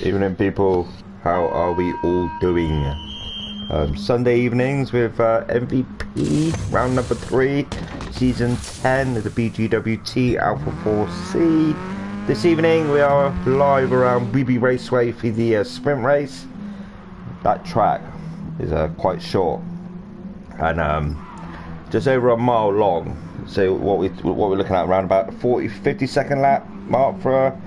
Evening, people. How are we all doing? Sunday evenings with MVP, round number 3, season 10 of the BGWT Alpha 4C. This evening we are live around Raceway for the sprint race. That track is quite short and just over a mile long. So what we're looking at, around about 50 second lap mark for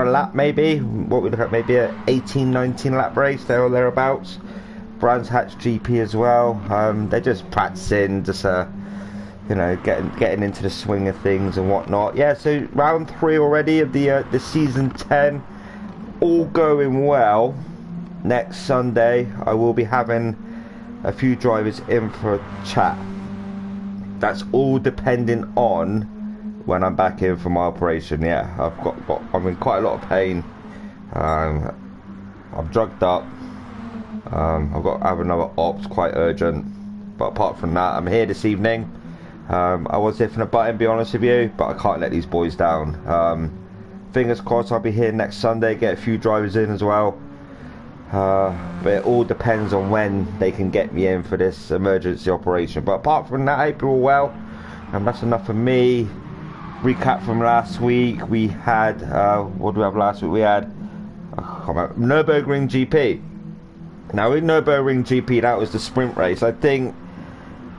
a lap, maybe. What we look at, maybe a 18-19 lap race there or thereabouts. Brands Hatch GP as well. They're just practicing, just you know, getting into the swing of things and whatnot. Yeah, so round 3 already of the season 10, all going well. Next Sunday I will be having a few drivers in for a chat. That's all depending on when I'm back in for my operation. Yeah, I'm in quite a lot of pain. I'm drugged up. I've got to have another ops, quite urgent. But apart from that, I'm here this evening. I was ifing about it, to be honest with you, but I can't let these boys down. Fingers crossed I'll be here next Sunday, get a few drivers in as well. But it all depends on when they can get me in for this emergency operation. But apart from that, I hope you're all well. And that's enough for me. Recap from last week. We had what do we have last week? We had Nürburgring GP. Now in Nürburgring GP, that was the sprint race. I think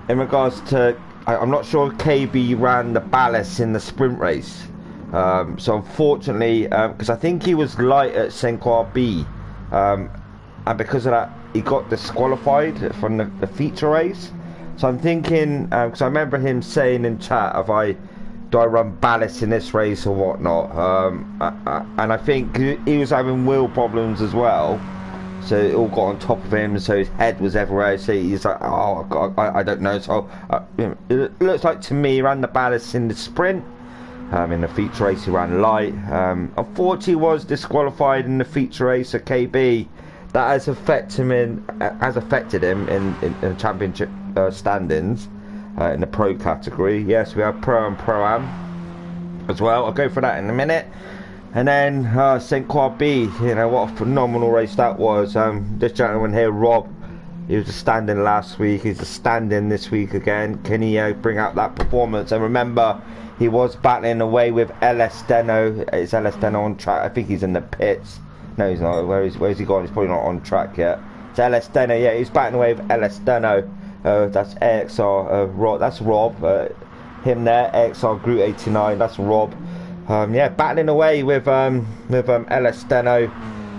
in regards to, I'm not sure if KB ran the ballast in the sprint race. So unfortunately, because I think he was light at Gr4, and because of that he got disqualified from the feature race. So I'm thinking, because I remember him saying in chat, do I run ballast in this race or whatnot? And I think he was having wheel problems as well, so it all got on top of him, so his head was everywhere. So he's like, oh God, I don't know. So it looks like to me he ran the ballast in the sprint. In the feature race he ran light. Unfortunately he was disqualified in the feature race at KB. That has affected him in the championship standings in the pro category. Yes, we have pro and pro-am as well. I'll go for that in a minute. And then Gr4, you know, what a phenomenal race that was. This gentleman here, Rob, he was a stand-in last week, he's a stand-in this week again. Can he bring out that performance? And remember, he was battling away with LS Deno. Is LS Deno on track? I think he's in the pits. No, he's not. Where's he gone? He's probably not on track yet. It's LS Deno. Yeah, he's battling away with LS Deno. That's AXR. Rob. That's Rob. Him there. AXR Gr4. That's Rob. Yeah, battling away with LS Deno.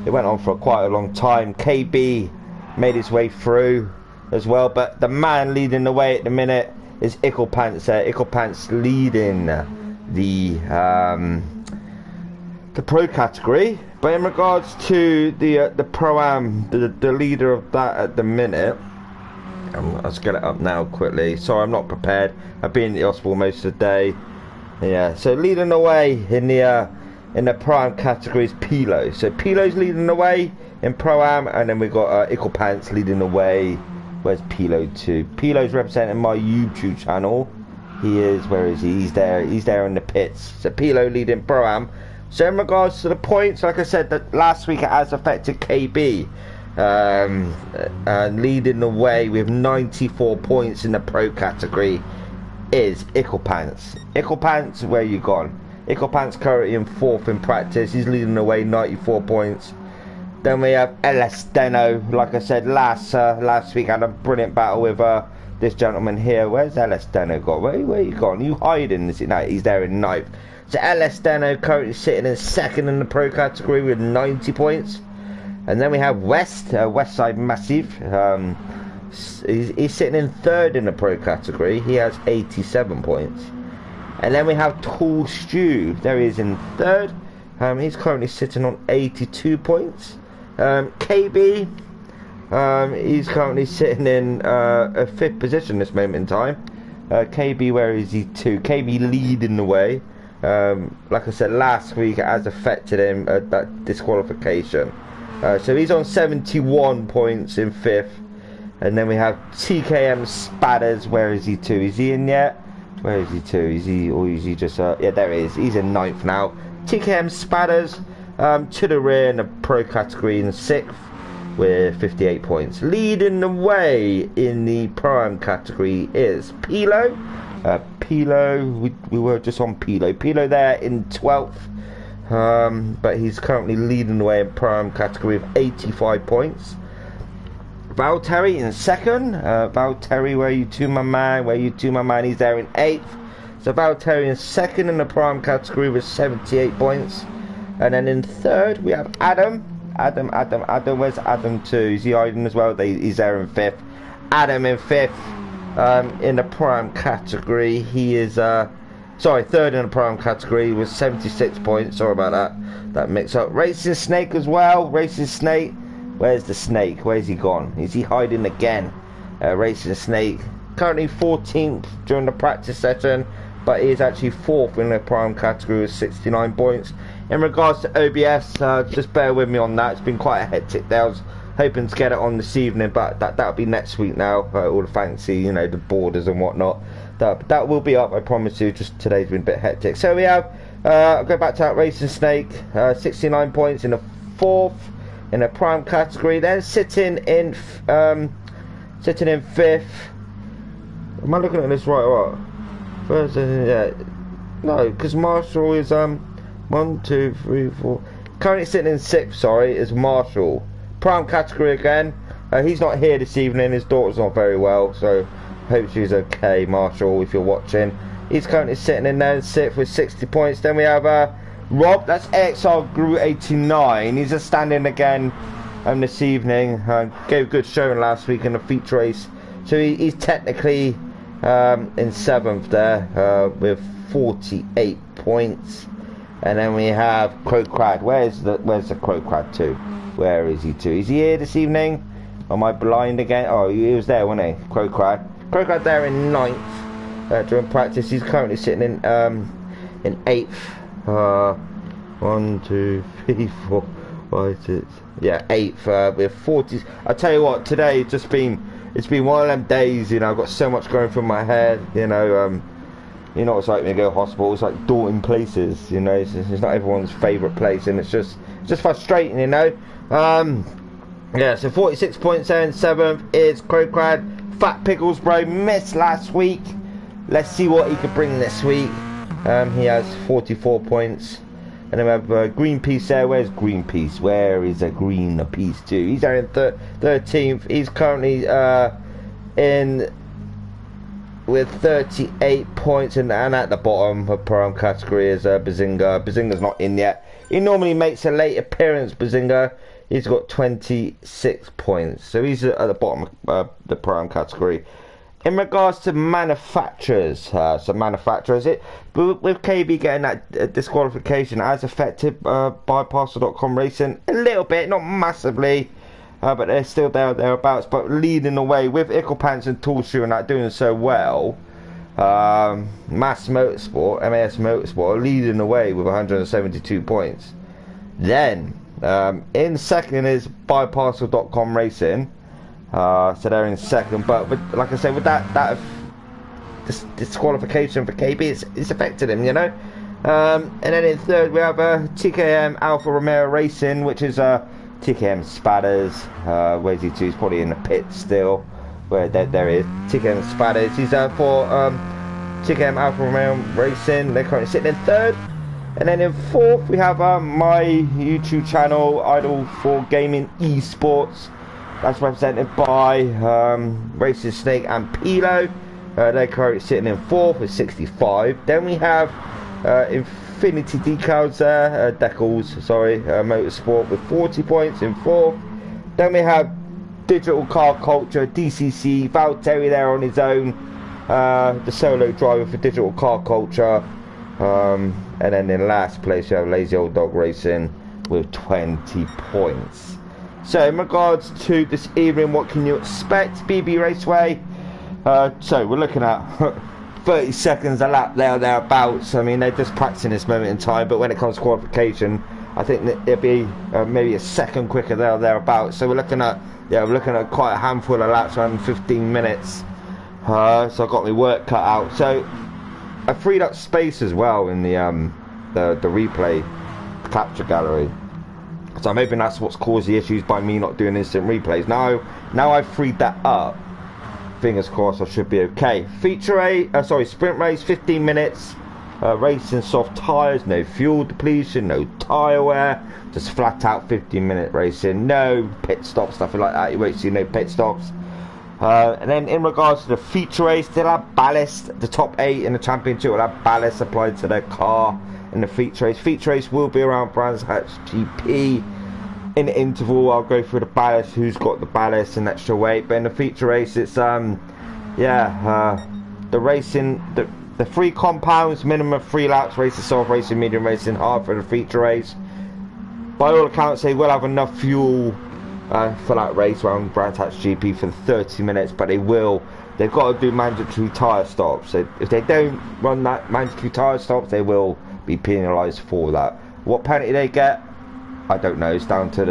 It went on for quite a long time. KB made his way through as well, but the man leading the way at the minute is Icklepants there. Icklepants leading the pro category. But in regards to the pro-am, the leader of that at the minute, let's get it up now quickly. Sorry, I'm not prepared. I've been in the hospital most of the day. Yeah, so leading the way in the pro-am category is Pilo. So Pilo's leading the way in pro-am, and then we've got Icklepants leading the way. Where's Pilo 2? Pilo's representing my YouTube channel. He is, where is he? He's there in the pits. So Pilo leading pro-am. So in regards to the points, like I said, that last week it has affected KB. Leading the way with 94 points in the pro category is Icklepants. Icklepants, where you gone? Icklepants currently in 4th in practice. He's leading the way, 94 points. Then we have LS Deno. Like I said, last week I had a brilliant battle with this gentleman here. Where's LS Deno gone? Where you gone? You hiding? Is it? No, he's there in 9th. So LS Deno currently sitting in 2nd in the pro category with 90 points. And then we have Westside Massive. He's sitting in 3rd in the pro category. He has 87 points. And then we have Tall Stew. There he is in 3rd. He's currently sitting on 82 points. KB, he's currently sitting in a 5th position this moment in time. KB, where is he to? KB leading the way. Like I said, last week it has affected him, that disqualification. So he's on 71 points in 5th. And then we have TKM Spatters. Where is he to? Is he in yet? Where is he to? Is he, or is he just yeah, there he is. He's in 9th now. TKM Spatters To the rear in the pro category in 6th with 58 points. Leading the way in the prime category is Pilo. We were just on Pilo. Pilo there in 12th. But he's currently leading the way in prime category with 85 points. Valtteri in 2nd. Valtteri, where you to my man? He's there in 8th. So Valtteri in 2nd in the prime category with 78 points. And then in 3rd we have Adam. Where's Adam to? Is he hiding as well? He's there in 5th. Adam in 5th in the prime category. He is 3rd in the prime category with 76 points. Sorry about that mix up. Racing Snake as well. Racing Snake. Where's the Snake? Where's he gone? Is he hiding again? Racing Snake currently 14th during the practice session, but he is actually 4th in the prime category with 69 points. In regards to OBS, just bear with me on that. It's been quite a hectic day. I was hoping to get it on this evening, but that'll be next week now. All the fancy, the borders and whatnot. That will be up, I promise you. Just today's been a bit hectic. So we have, I'll go back to that Racing Snake, 69 points in the 4th in the prime category. Then sitting in 5th. Am I looking at this right? First, yeah. No, because Marshall is 1, 2, 3, 4. Currently sitting in 6th. Sorry, is Marshall. Prime category again. He's not here this evening. His daughter's not very well, so hope she's okay. Marshall, if you're watching, he's currently sitting in there in 6th with 60 points. Then we have Rob. That's AXR Gr4. He's just standing again this evening. Gave a good showing last week in the feature race, so he's technically in 7th there with 48 points. And then we have Crowcrad. Where's the Crowcrad to? Where is he to? Is he here this evening? Am I blind again? Oh, he was there, wasn't he? Crowcrad there in 9th during practice. He's currently sitting in 8th. 1, 2, 3, 4, 5, 6. Yeah, 8th with 40. I tell you what, today it's been one of them days. I've got so much going through my head. It's like when you go to hospital, it's like daunting places, it's not everyone's favourite place, and it's just frustrating, yeah, so 46 points there in 7th is Crowcrad. Fat Pickles Bro missed last week. Let's see what he could bring this week. He has 44 points. And then we have Greenpeace there. Where's Greenpeace? Where is a Greenpeace to? He's there in 13th. He's currently in with 38 points, and at the bottom of prime category is Bazinga. Bazinga's not in yet. He normally makes a late appearance, Bazinga. He's got 26 points, so he's at the bottom of the prime category. In regards to manufacturers, with KB getting that disqualification, has affected byparcel.com Racing a little bit, not massively, but they're still thereabouts. But leading the way with Icklepants and Toolshoe and that doing so well, MAS Motorsport are leading the way with 172 points. Then in 2nd is byparcel.com Racing. So they're in 2nd, but like I said, with that disqualification for KB, it's affected him, and then in 3rd we have TKM Alfa Romeo Racing, which is TKM Spadders. Where's he to? He's probably in the pit still. Where there is TKM Spadders. He's for TKM Alfa Romeo Racing. They're currently sitting in 3rd. And then in 4th we have my YouTube channel, Idol for Gaming Esports. That's represented by Racing Snake and Pilo. They're currently sitting in 4th with 65. Then we have Infinity Decals there, Motorsport with 40 points in 4th. Then we have Digital Car Culture, DCC, Valtteri there on his own, the solo driver for Digital Car Culture. And then in last place you have Lazy Old Dog Racing with 20 points. So in regards to this evening, what can you expect? BB Raceway. So we're looking at 30 seconds a lap thereabouts. I mean, they're just practicing this moment in time, but when it comes to qualification, I think that it'll be maybe a second quicker thereabouts. So we're looking at quite a handful of laps, around 15 minutes. So I've got my work cut out. So I freed up space as well in the replay capture gallery. So I'm hoping that's what's caused the issues by me not doing instant replays. Now I've freed that up. Fingers crossed I should be okay. Sprint race, 15 minutes. Racing soft tyres, no fuel depletion, no tyre wear. Just flat out 15-minute racing. No pit stops, stuff like that. You won't see no pit stops. And then in regards to the feature race, they'll have ballast. The top 8 in the championship will have ballast applied to their car in the feature race. Feature race will be around Brands Hatch GP. In the interval, I'll go through the ballast, who's got the ballast and extra weight. But in the feature race, it's the racing, the 3 compounds, minimum 3 laps, racing soft, racing medium, racing hard for the feature race. By all accounts, they will have enough fuel for that race around Brands Hatch GP for 30 minutes, but they've got to do mandatory tyre stops. So if they don't run that mandatory tyre stops, they will be penalised for that. What penalty they get, I don't know. It's down to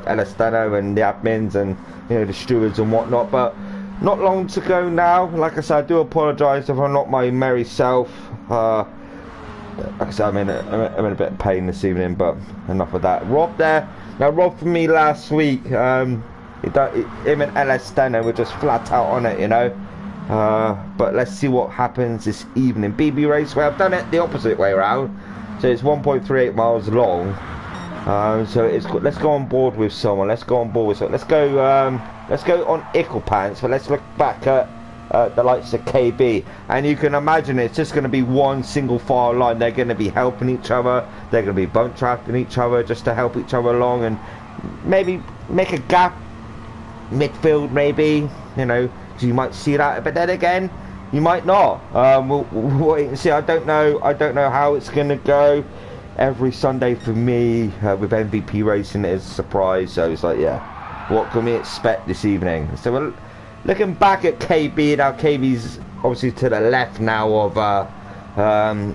El Steno and the admins and the stewards and whatnot. But not long to go now. Like I said, I do apologise if I'm not my merry self. Like I said, I'm in a bit of pain this evening, but enough of that. Rob there. Now, Rob for me last week, him and El Steno were just flat out on it, but let's see what happens this evening. BB Raceway, I've done it the opposite way around. So it's 1.38 miles long. So let's go on board with someone. Let's go on Let's go on Ickle Pants, but let's look back at the likes of KB, and you can imagine it's just going to be one single file line. They're going to be helping each other. They're going to be bump trapping each other just to help each other along, and maybe make a gap midfield. Maybe so you might see that, but then again, you might not. We'll wait and see. I don't know how it's going to go. Every Sunday for me with MVP racing is a surprise. So it's like, what can we expect this evening? So we're looking back at KB now. KB's obviously to the left now of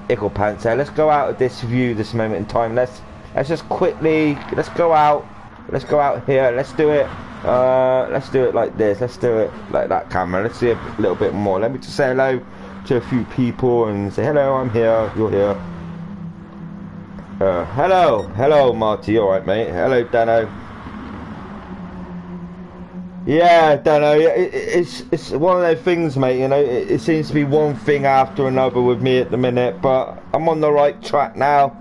Ickle Pants. So let's go out of this view, this moment in time. Let's just quickly go out here. Let's do it like this. Let's do it like that camera. Let's see a little bit more. Let me just say hello to a few people and say hello. I'm here. You're here. Hello, Marty. You alright, mate? Hello, Dano. Yeah, Dano. It's one of those things, mate. It seems to be one thing after another with me at the minute, but I'm on the right track now.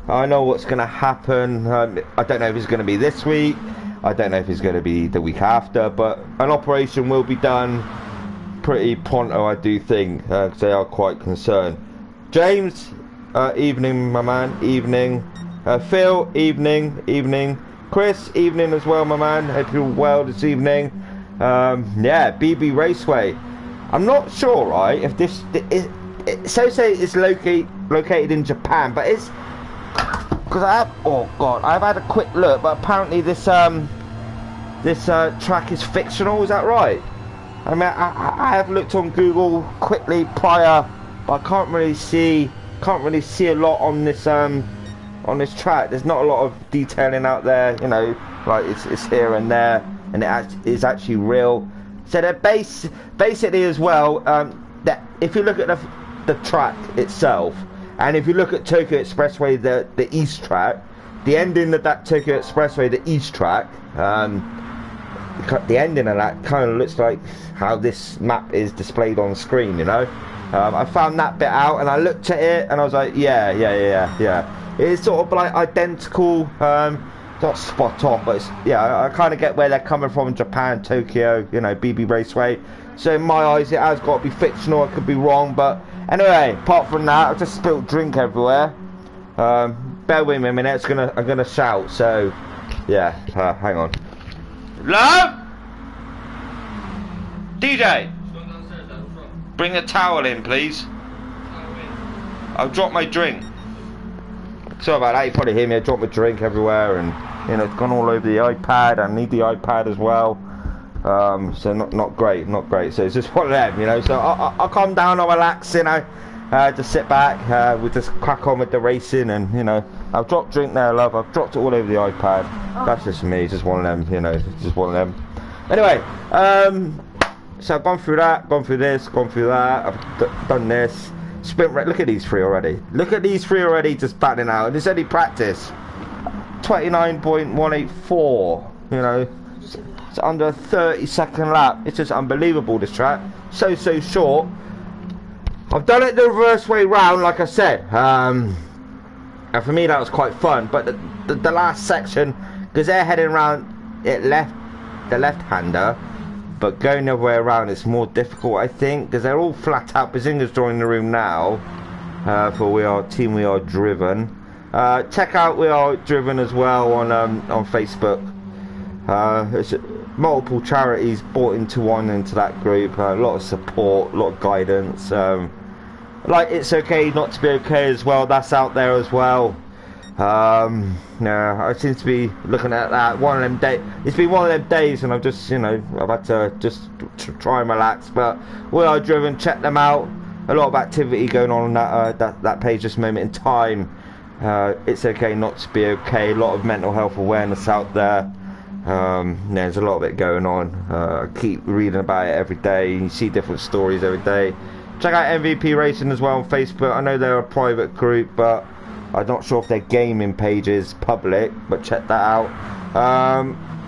I know what's going to happen. I don't know if it's going to be this week. I don't know if it's going to be the week after, but an operation will be done pretty pronto, I do think. They are quite concerned. James. Evening, my man. Evening. Phil. Evening. Chris. Evening as well, my man. Hope you're well this evening. BB Raceway. I'm not sure, right, if this is. Say it's located in Japan, but it's because I've had a quick look, but apparently this track is fictional. Is that right? I mean, I have looked on Google quickly prior, but I can't really see a lot on this track. There's not a lot of detailing out there, like it's here and there, and it is actually real. So they're basically as well, that if you look at the track itself, and if you look at Tokyo Expressway, the east track, the ending of that Tokyo Expressway, the east track, the ending of that kind of looks like how this map is displayed on screen, I found that bit out and I looked at it and I was like, yeah. It's sort of like identical, not spot on, but I kind of get where they're coming from. Japan, Tokyo, BB Raceway. So in my eyes, it has got to be fictional. I could be wrong, but anyway, apart from that, I've just spilled drink everywhere. Bear with me a minute. I'm gonna shout. So yeah, hang on. Hello, DJ. Bring a towel in, please. I'll drop my drink. Sorry about that, you probably hear me. I dropped my drink everywhere, and it's gone all over the iPad. I need the iPad as well. So not great. So it's just one of them, So I'll calm down, I'll relax, just sit back. We'll just crack on with the racing, and I've dropped drink there, love. I've dropped it all over the iPad. Oh. That's just me. It's just one of them, just one of them. Anyway, so I've gone through that, gone through this, gone through that. I've done this. Sprint race. Look at these three already. Just batting out. And it's only practice. 29.184. You know, it's under a 30-second lap. It's just unbelievable, this track. So short. I've done it the reverse way round, like I said. And for me, that was quite fun. But the last section, because they're heading around it the left-hander, but going the other way around, it's more difficult, I think, because they're all flat out. Bazinga's joining the room now for Team We Are Driven. Check out We Are Driven as well on Facebook. It's multiple charities bought into that group. A lot of support, a lot of guidance. Like It's Okay Not to Be Okay as well. That's out there as well. I seem to be looking at that. One of them days. It's been one of them days, and I've just, I've had to just try and relax. But We Are Driven. Check them out. A lot of activity going on that page this moment in time. It's okay not to be okay. A lot of mental health awareness out there. There's a lot of it going on. I keep reading about it every day. You see different stories every day. Check out MvP Racing as well on Facebook. I know they're a private group, but I'm not sure if their gaming page is public, but check that out.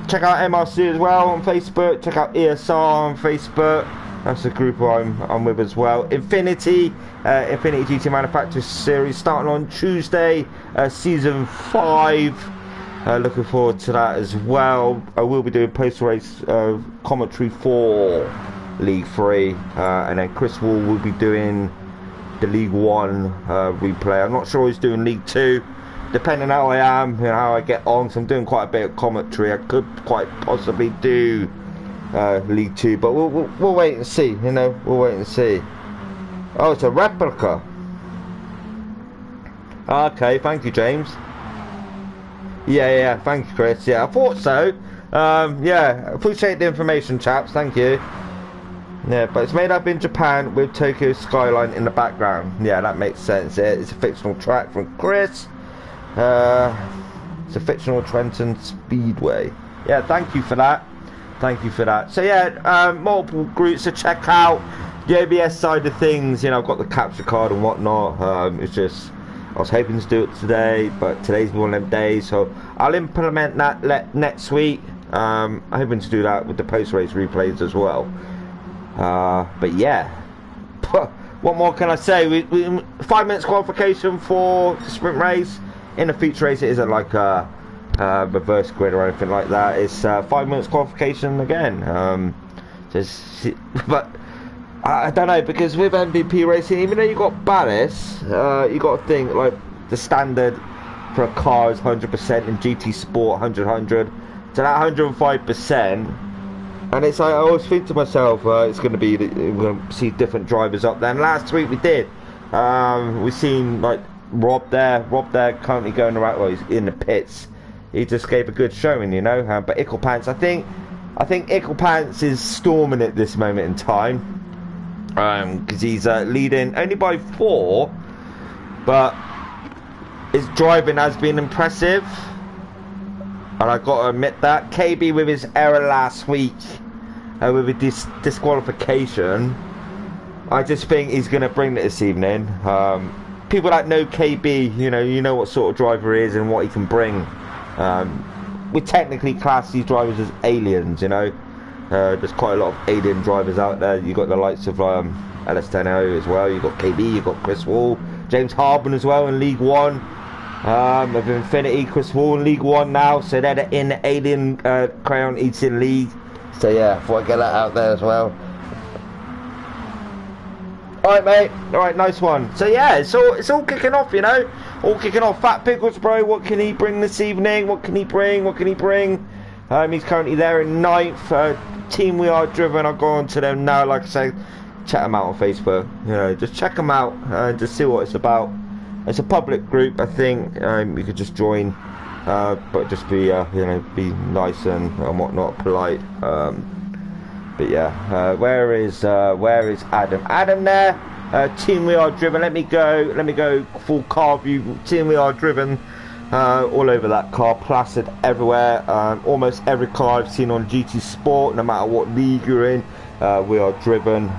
Check out MRC as well on Facebook. Check out ESR on Facebook. That's the group I'm with as well. Infinity GT Manufacturers Series starting on Tuesday, Season 5. Looking forward to that as well. I will be doing post-race commentary for League 3, and then Chris will be doing the League 1 replay. I'm not sure he's doing League 2, depending how I am, how I get on. So I'm doing quite a bit of commentary. I could quite possibly do League 2, but we'll wait and see. We'll wait and see. Oh, it's a replica. Okay, thank you, James. Yeah, thank you, Chris. Yeah, I thought so. Yeah, appreciate the information, chaps. Thank you. Yeah, but it's made up in Japan with Tokyo skyline in the background. Yeah, that makes sense. It's a fictional track from Chris. It's a fictional Trenton Speedway. Yeah, thank you for that. Thank you for that. So yeah, multiple groups to check out. The OBS side of things, I've got the capture card and whatnot. It's just, I was hoping to do it today, but today's one of them days, so I'll implement that next week. I'm hoping to do that with the post-race replays as well. But yeah, what more can I say? We 5 minutes qualification for the sprint race. In the feature race, it isn't like a reverse grid or anything like that. It's 5 minutes qualification again. But I don't know, because with MvP racing, even though you got ballast, you got to think like the standard for a car is 100% in GT Sport, 100. So that 105%. And it's like, I always think to myself, it's going to be, we're going to see different drivers up there. And last week we did. We've seen like Rob there currently going around. Well, he's in the pits. He just gave a good showing, But Ickle Pants, I think Ickle Pants is storming at this moment in time. Because he's leading only by 4, but his driving has been impressive. And I got to admit that. KB with his error last week, with a disqualification, I just think he's going to bring it this evening. People that know KB, you know what sort of driver he is and what he can bring. We technically class these drivers as aliens, There's quite a lot of alien drivers out there. You got the likes of LS10O as well. You got KB, you got Chris Wall, James Harbin as well in League 1. Of Infinity, Chris Wall in League 1 now, so they're in the Alien Crayon Eating League. So yeah, thought I'd get that out there as well. Alright mate, alright, nice one. So yeah, it's all kicking off, all kicking off. Fat Pickles Bro, what can he bring this evening? What can he bring? He's currently there in 9th. Team We Are Driven, I'll go on to them now. Like I say, check them out on Facebook. Just check them out and just see what it's about. It's a public group, I think. You could just join, but just be be nice and whatnot, polite. But yeah, where is Adam? Adam there. Team We Are Driven. Let me go full car view. Team We Are Driven. All over that car, plastered everywhere. Almost every car I've seen on GT Sport, no matter what league you're in, We Are Driven.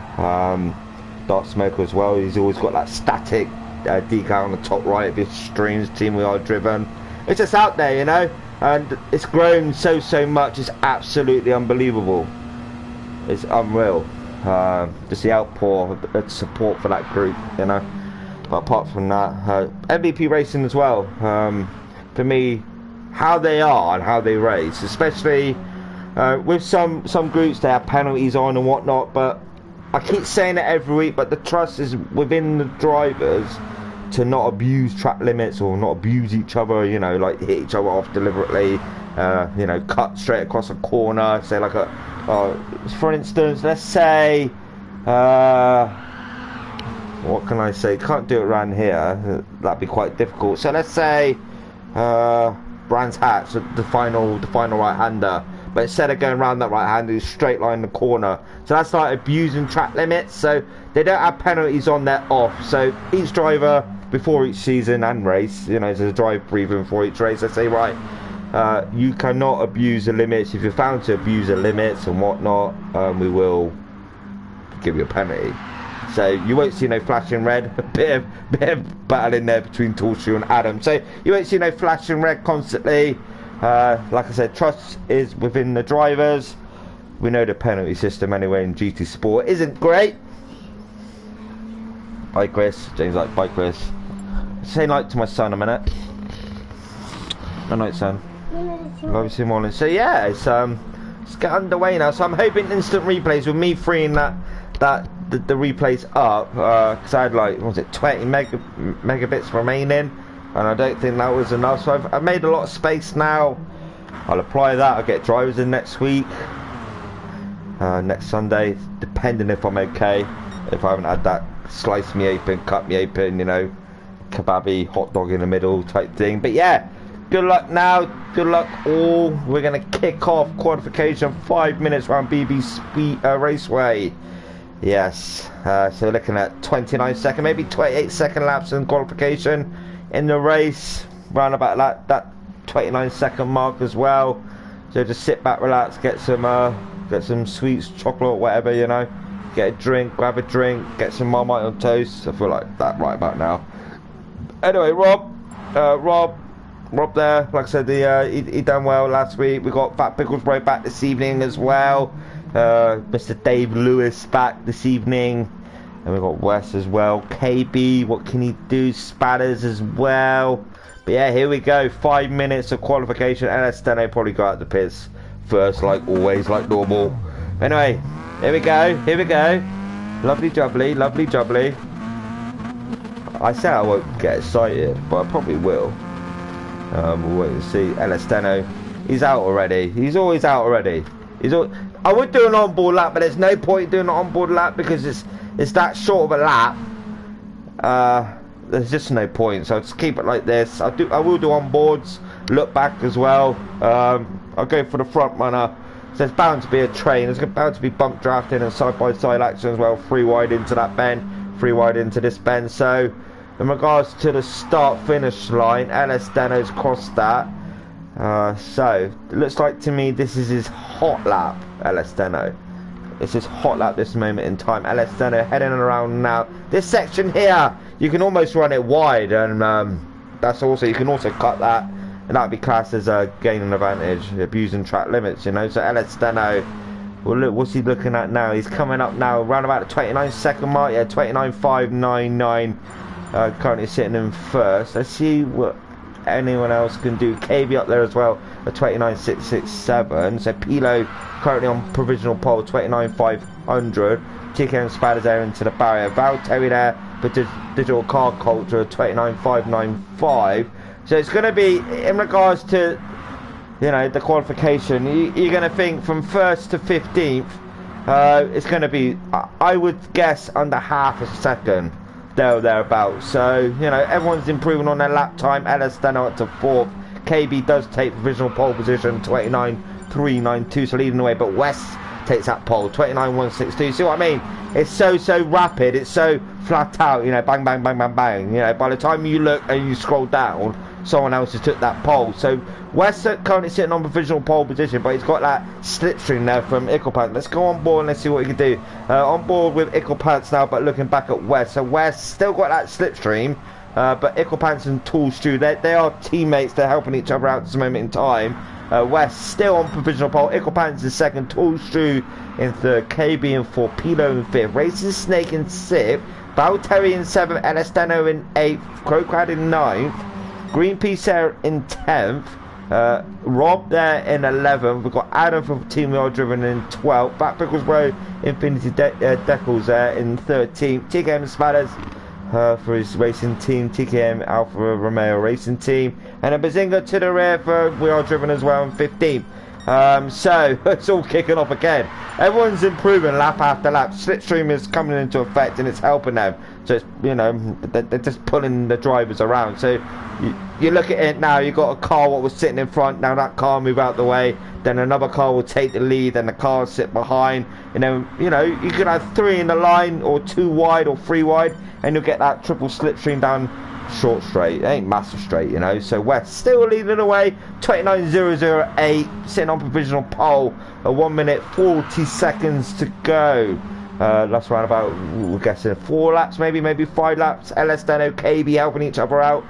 Dark Smoker as well. He's always got that static decal on the top right of his streams. Team We Are Driven. it's just out there, you know, and it's grown so much. It's absolutely unbelievable. It's unreal. Just the outpour, the support for that group, you know. But apart from that, MVP racing as well. For me, how they are and how they race, especially with some groups, they have penalties on and whatnot, but I keep saying it every week, but the trust is within the drivers to not abuse track limits or not abuse each other, you know, like hit each other off deliberately, you know, cut straight across a corner, say like a, for instance, let's say, what can I say, can't do it around here, that'd be quite difficult, so let's say, Brands Hatch, the final right-hander, but instead of going around that right-hander, you straight line the corner. So that's like abusing track limits. So they don't have penalties on their off. So each driver before each season and race, you know, there's a drive briefing before each race. I say, right, you cannot abuse the limits. If you're found to abuse the limits and whatnot, we will give you a penalty. So you won't see no flashing red. A bit of battle in there between Torshu and Adam. So you won't see no flashing red constantly. Like I said, trust is within the drivers. We know the penalty system anyway in GT Sport isn't great. Bye Chris. James like, bye Chris. Say night to my son a minute. Good night, son. Love you, see you morning. So yeah, let's get underway now. So I'm hoping instant replays with me freeing the replays up, because I had like, what was it, 20 megabits remaining, and I don't think that was enough. So I've made a lot of space now. I'll apply that. I'll get drivers in next week, next Sunday, depending if I'm okay. If I haven't had that slice me open, cut me open, you know, kebabby hot dog in the middle type thing. But yeah, good luck now. Good luck all. We're gonna kick off qualification 5 minutes around Raceway. Yes, so we're looking at 29 second, maybe 28 second laps in qualification in the race, round about that 29 second mark as well. So just sit back, relax, get some sweets, chocolate, whatever, you know, get a drink, grab a drink, get some Marmite on toast. I feel like that right about now. Anyway, Rob there, like I said, he done well last week. We got Fat Pickles Bro back this evening as well. Mr. Dave Lewis back this evening, and we got Wes as well. KB, what can he do? Spatters as well. But yeah, here we go. 5 minutes of qualification. LS Steno probably got out the pits first, like always, like normal. Anyway, here we go. Lovely jubbly. I said I won't get excited, but I probably will. We'll wait and see. LS Steno, he's out already. He's always out already. I would do an onboard lap, but there's no point doing an onboard lap because it's that short of a lap. There's just no point, so I'll just keep it like this. I will do onboards, look back as well. I'll go for the front runner. So there's bound to be a train. There's bound to be bump drafting and side-by-side action as well. 3 wide into that bend, 3 wide into this bend. So in regards to the start-finish line, LS Steno's crossed that. So it looks like to me this is his hot lap, LS Steno. It's his hot lap this moment in time. LS Steno heading around now. This section here, you can almost run it wide, and that's also, you can also cut that, and that'd be classed as a gaining advantage, abusing track limits, you know. So LS Steno, well, look, what's he looking at now? He's coming up now around about the 29 second mark. Yeah, 29.599. Currently sitting in first. Let's see what anyone else can do. KB up there as well at 29.667. So Pilo currently on provisional pole, 29.500. TK and Spatters there into the barrier. Val Terry there for Digital Car Culture at 29.595. So it's going to be, in regards to, you know, the qualification, you're going to think from 1st to 15th, it's going to be, I would guess, under half a second. Thereabouts. So, you know, everyone's improving on their lap time. LS Steno up to 4th. KB does take provisional pole position, 29.392, so leading the way, but West takes that pole, 29.162. See what I mean? It's so rapid, it's so flat out, you know, bang, bang, bang, bang, bang. You know, by the time you look and you scroll down, someone else has took that pole. So West currently sitting on provisional pole position, but he's got that slipstream there from Icklepants. Let's go on board and let's see what he can do. On board with Icklepants now, but looking back at West. So West still got that slipstream, but Icklepants and Toolshoe, they are teammates. They're helping each other out at this moment in time. West still on provisional pole. Icklepants in second, Toolshoe in third, KB in fourth, Pilo in fifth, Racing Snake in sixth, Valtteri in seventh, Elestano in eighth, Crowcrad in ninth, Greenpeace there in 10th, Rob there in 11th, we've got Adam from Team We Are Driven in 12th, Fat Pickles Road, Infinity Decals there in 13th, TKM Spatters for his racing team, TKM Alfa Romeo racing team, and a Bazinga to the rear for We Are Driven as well in 15th. So it's all kicking off again. Everyone's improving lap after lap. Slipstream is coming into effect and it's helping them. So it's, you know, they're just pulling the drivers around. So you look at it now, you've got a car what was sitting in front, now that car move out the way, then another car will take the lead, then the car will sit behind, and then, you know, you could have 3 in the line, or 2 wide, or 3 wide, and you'll get that triple slipstream down short straight. It ain't massive straight, you know. So West still leading away, 29.008, sitting on provisional pole, 1 minute 40 seconds to go. That's around about, we're guessing 4 laps, maybe 5 laps. LS Deno, KB helping each other out.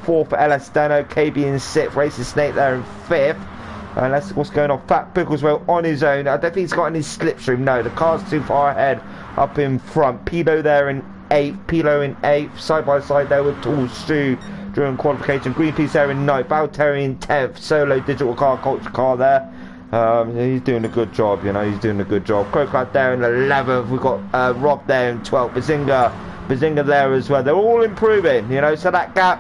4 for LS Deno, KB in 6th, Racing Snake there in 5th. And that's what's going on. Fat Pickles well on his own. I don't think he's got any slipstream. No, the car's too far ahead up in front. Pilo there in 8th, Pilo in 8th, side by side there with Toolshoe during qualification. Greenpeace there in 9th, Valtteri in 10th, solo digital car, culture car there. He's doing a good job, you know, he's doing a good job. Crowclad there in 11th, we've got Rob there in 12th, Bazinga there as well. They're all improving, you know, so that gap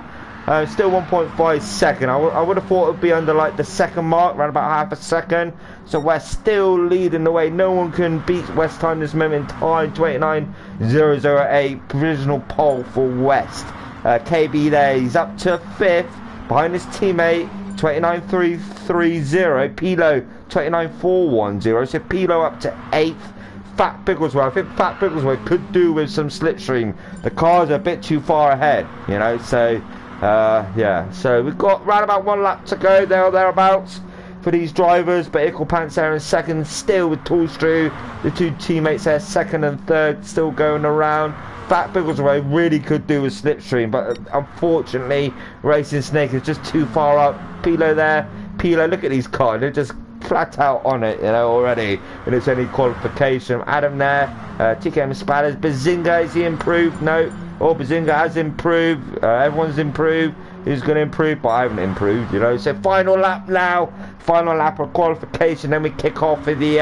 still 1.5 second. I would have thought it would be under like the second mark, around about half a second. So we're still leading the way. No one can beat West time this moment in time. 29.008 provisional pole for West. KB there, he's up to 5th behind his teammate. 29.330, Pilo 29.410, so Pilo up to 8th. Fat Pickleswell, I think Fat Pickleswell could do with some slipstream. The car's a bit too far ahead, you know, so yeah, so we've got round about 1 lap to go there or thereabouts for these drivers, but Icklepants there in second, still with Toolshoe, the 2 teammates there second and third, still going around. Fat Pickleswell really could do with slipstream, but unfortunately Racing Snake is just too far up. Pilo there, Pilo, look at these cars, they're just flat out on it, you know, already, and it's only qualification. Adam there, TKM Spatters, Bazinga, is he improved? No. Oh, Bazinga has improved, everyone's improved. Who's going to improve? But I haven't improved, you know. So final lap now, final lap of qualification, then we kick off for the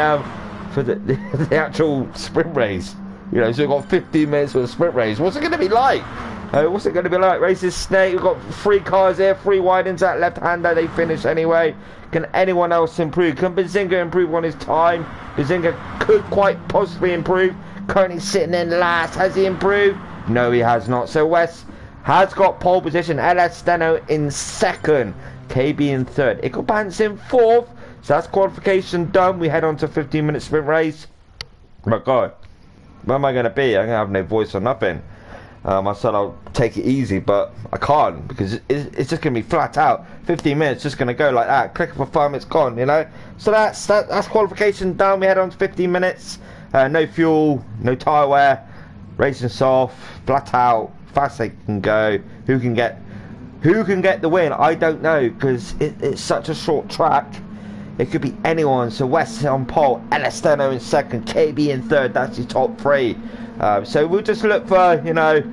the actual sprint race. You know, so we've got 15 minutes for the sprint race. What's it going to be like? What's it going to be like? Racing Snake, we've got 3 cars here, 3 wide into that left-hander, they finish anyway. Can anyone else improve? Can Bazinga improve on his time? Bazinga could quite possibly improve. Currently sitting in last. Has he improved? No, he has not. So West has got pole position. LS Steno in second. KB in third. Icklepants in 4th. So that's qualification done. We head on to 15-minute sprint race. My God. Where am I going to be? I'm going to have no voice or nothing. I said I'll take it easy, but I can't because it's just going to be flat out. 15 minutes just going to go like that. Click for fun, it's gone, you know. So that's qualification done. We head on to 15 minutes. No fuel, no tyre wear, racing soft, flat out, fast they can go. Who can get the win? I don't know because it's such a short track. It could be anyone. So West on pole, Elestano in second, KB in third. That's your top 3. So we'll just look for, you know,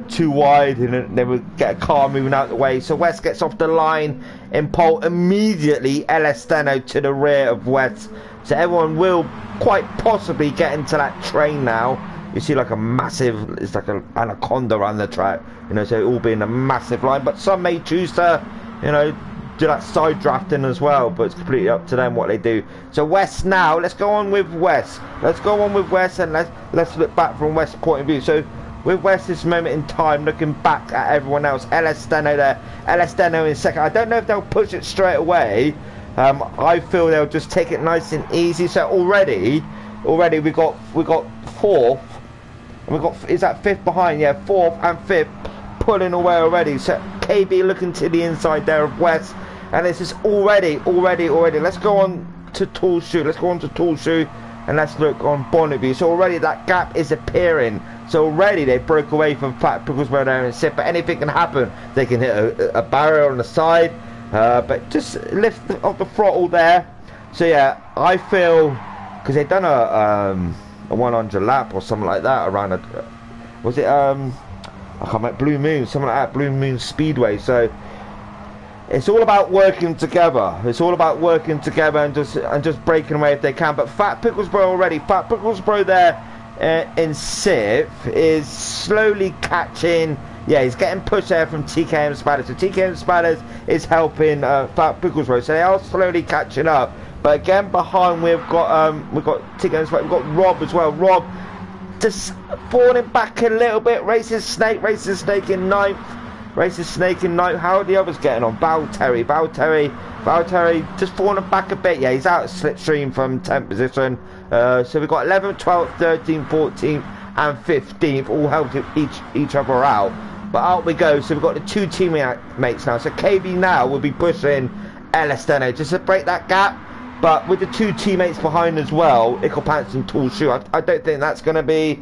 2 wide, and then we'll get a car moving out the way. So West gets off the line in pole immediately. Elestano to the rear of West. So everyone will quite possibly get into that train now. You see like a massive, it's like an anaconda around the track, you know, so it all being a massive line. But some may choose to, you know, do that side drafting as well, but it's completely up to them what they do. So West now, let's go on with West. Let's go on with West and let's look back from West's point of view. So with West this moment in time, looking back at everyone else, LS Steno there, LS Steno in second. I don't know if they'll push it straight away. I feel they'll just take it nice and easy. So already we got 4th, and we got, is that 5th behind? Yeah, 4th and 5th pulling away already. So KB looking to the inside there of West. And this is already. Let's go on to Toolshoe. and let's look on point of view. So already that gap is appearing. So already they broke away from Fat Picklesborough there in 6th, but anything can happen. They can hit a barrier on the side, but just lift off the throttle there. So yeah, I feel, because they've done a 100 lap or something like that around a, was it I can't remember, Blue Moon, something like that, Blue Moon Speedway. So it's all about working together. It's all about working together and just breaking away if they can. But Fat Picklesborough already, Fat Picklesborough there in 6th is slowly catching. Yeah, he's getting pushed there from TKM Spatters. So TKM Spatters is helping Fat Picklesborough. So they are slowly catching up. But again, behind we've got TKM Spatters. We've got Rob as well. Rob just falling back a little bit. Racing Snake in 9th. Racing Snake in 9th. How are the others getting on? Valtteri just falling back a bit. Yeah, he's out of slipstream from 10th position. So we've got 11th, 12th, 13th, 14th and 15th all helping each other out. But out we go. So we've got the 2 teammates now. So KB now will be pushing Elesteno just to break that gap. But with the 2 teammates behind as well, Icklepants and Tall Shoe, I don't think that's going to be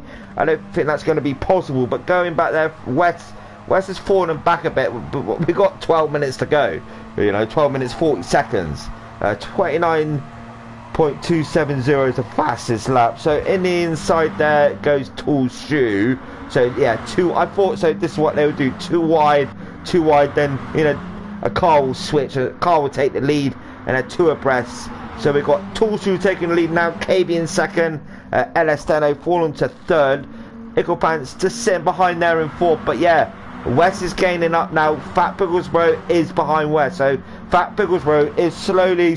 possible. But going back there, West has fallen back a bit, but we've got 12 minutes to go. You know, 12 minutes 40 seconds. 29.270 is the fastest lap. So in the inside there goes Tall Shoe. So yeah, I thought so. This is what they would do: too wide. Then a car will switch. A car will take the lead, and a 2 abreast. So we've got Tall Shoe taking the lead now. KB in 2nd. Elesteno falling to 3rd. Icklepants just sitting behind there in 4th. But yeah, West is gaining up now. Fat Picklesborough is behind West. So Fat Picklesborough is slowly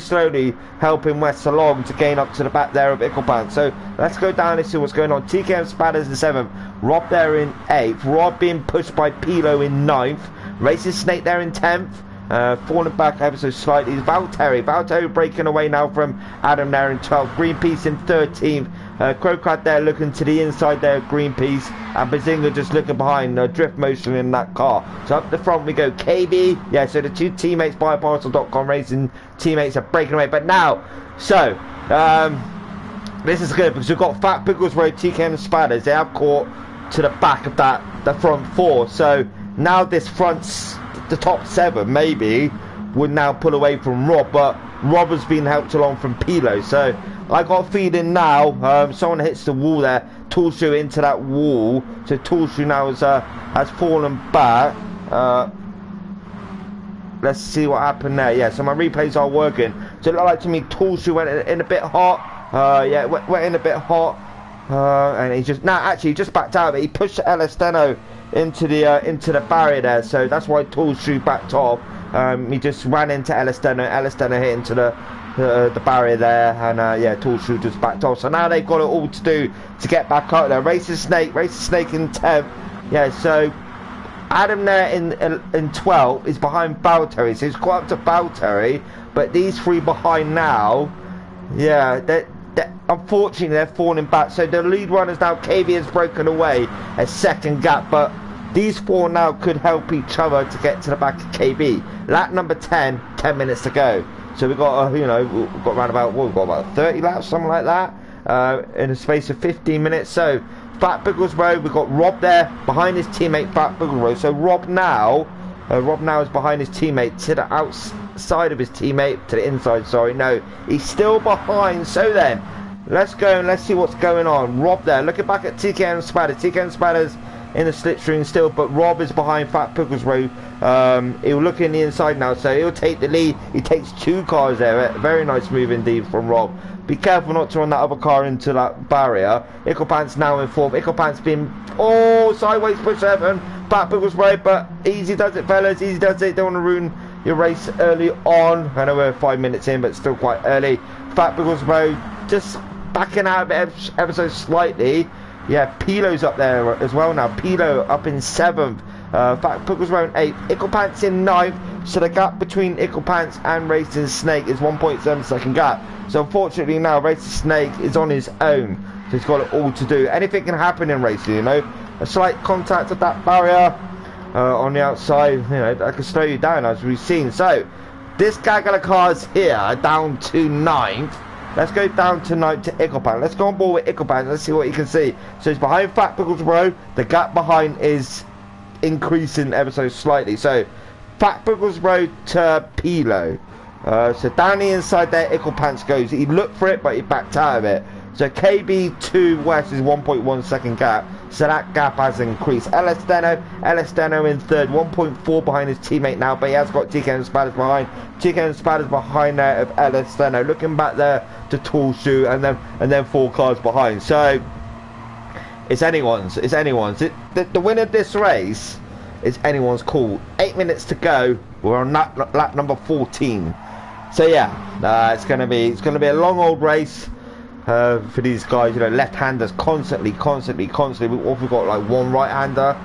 helping West along to gain up to the back there of Icklepants. So let's go down and see what's going on. TKM Spatters in 7th. Rob there in 8th. Rob being pushed by Pilo in 9th. Racing Snake there in 10th. Falling back ever so slightly is Valtteri breaking away now from Adam there in 12th. Greenpeace in 13th. Crowcat there looking to the inside there, Greenpeace, and Bazinga just looking behind, drift motion in that car. So up the front we go. KB, yeah, so the 2 teammates, BioParcel.com Racing teammates are breaking away. But now, so this is good because we've got Fat Picklesborough, TKM Spatters. They have caught to the back of the front 4. So now this the top 7 maybe would now pull away from Rob, but Rob has been helped along from Pilo. So I got a feeling now someone hits the wall there, Tall Shoe into that wall. So Tall Shoe now has fallen back. Let's see what happened there. Yeah, so my replays are working. So it looked like to me Tall Shoe went in a bit hot. Yeah, went in a bit hot. And he just backed out of it. He pushed Elesteno into the barrier there, so that's why Tall Shoe backed off. He just ran into Elesteno hit into the barrier there, and yeah, Tall Shoe just backed off. So now they've got it all to do to get back up there. Racing Snake in 10th. Yeah, so Adam there in 12th is behind Valtteri, so he's quite up to Valtteri, but these 3 behind now, yeah, unfortunately they're falling back. So the lead runners now, KB has broken away a 2nd gap, but these 4 now could help each other to get to the back of KB. Lap number 10 minutes to go. So we've got we've got around about, we've got about 30 laps, something like that, in a space of 15 minutes. So Fat Picklesborough, we've got Rob there behind his teammate Fat Picklesborough. So Rob now is behind his teammate to the outside of his teammate, to the inside, sorry. No, he's still behind. So then, let's go and let's see what's going on. Rob there, looking back at TKM Spatters. TKM Spatters in the slipstream still, but Rob is behind Fat Picklesborough. He'll look in the inside now, so he'll take the lead. He takes 2 cars there. Very nice move indeed from Rob. Be careful not to run that other car into that barrier. Icklepants now in 4th. Icklepants being sideways push 7. Fat Picklesborough, but easy does it, fellas. Easy does it. Don't want to ruin your race early on. I know we're 5 minutes in, but still quite early. Fat Picklesborough just backing out a bit ever so slightly. Yeah, Pilo's up there as well now. Pilo up in 7th. Fat Picklesborough in 8th. Icklepants in 9th. So the gap between Icklepants and Racing Snake is 1.7 second gap. So unfortunately now Racing Snake is on his own. So he's got it all to do. Anything can happen in racing, A slight contact of that barrier on the outside, that can slow you down, as we've seen. So this gaggle of cars here down to 9th. Let's go down tonight to Icklepan. Let's go on board with Icklepan. Let's see what you can see. So it's behind Fat Pickles Road. The gap behind is increasing ever so slightly. So Fat Pickles Road to Pilo. So down the inside there, Icklepants goes. He looked for it, but he backed out of it. So KB to West is 1.1 second gap. So that gap has increased. Ellis Deno in third, 1.4 behind his teammate now, but he has got TK and Spatters behind. TK and Spatters behind there of Ellis Deno. Looking back there to Tall Shoe, and then 4 cars behind. So it's anyone's. It's anyone's. The winner of this race is anyone's call. 8 minutes to go. We're on lap number 14. So yeah, it's gonna be a long old race. For these guys, you know, left-handers constantly. What have we got? Like one right-hander,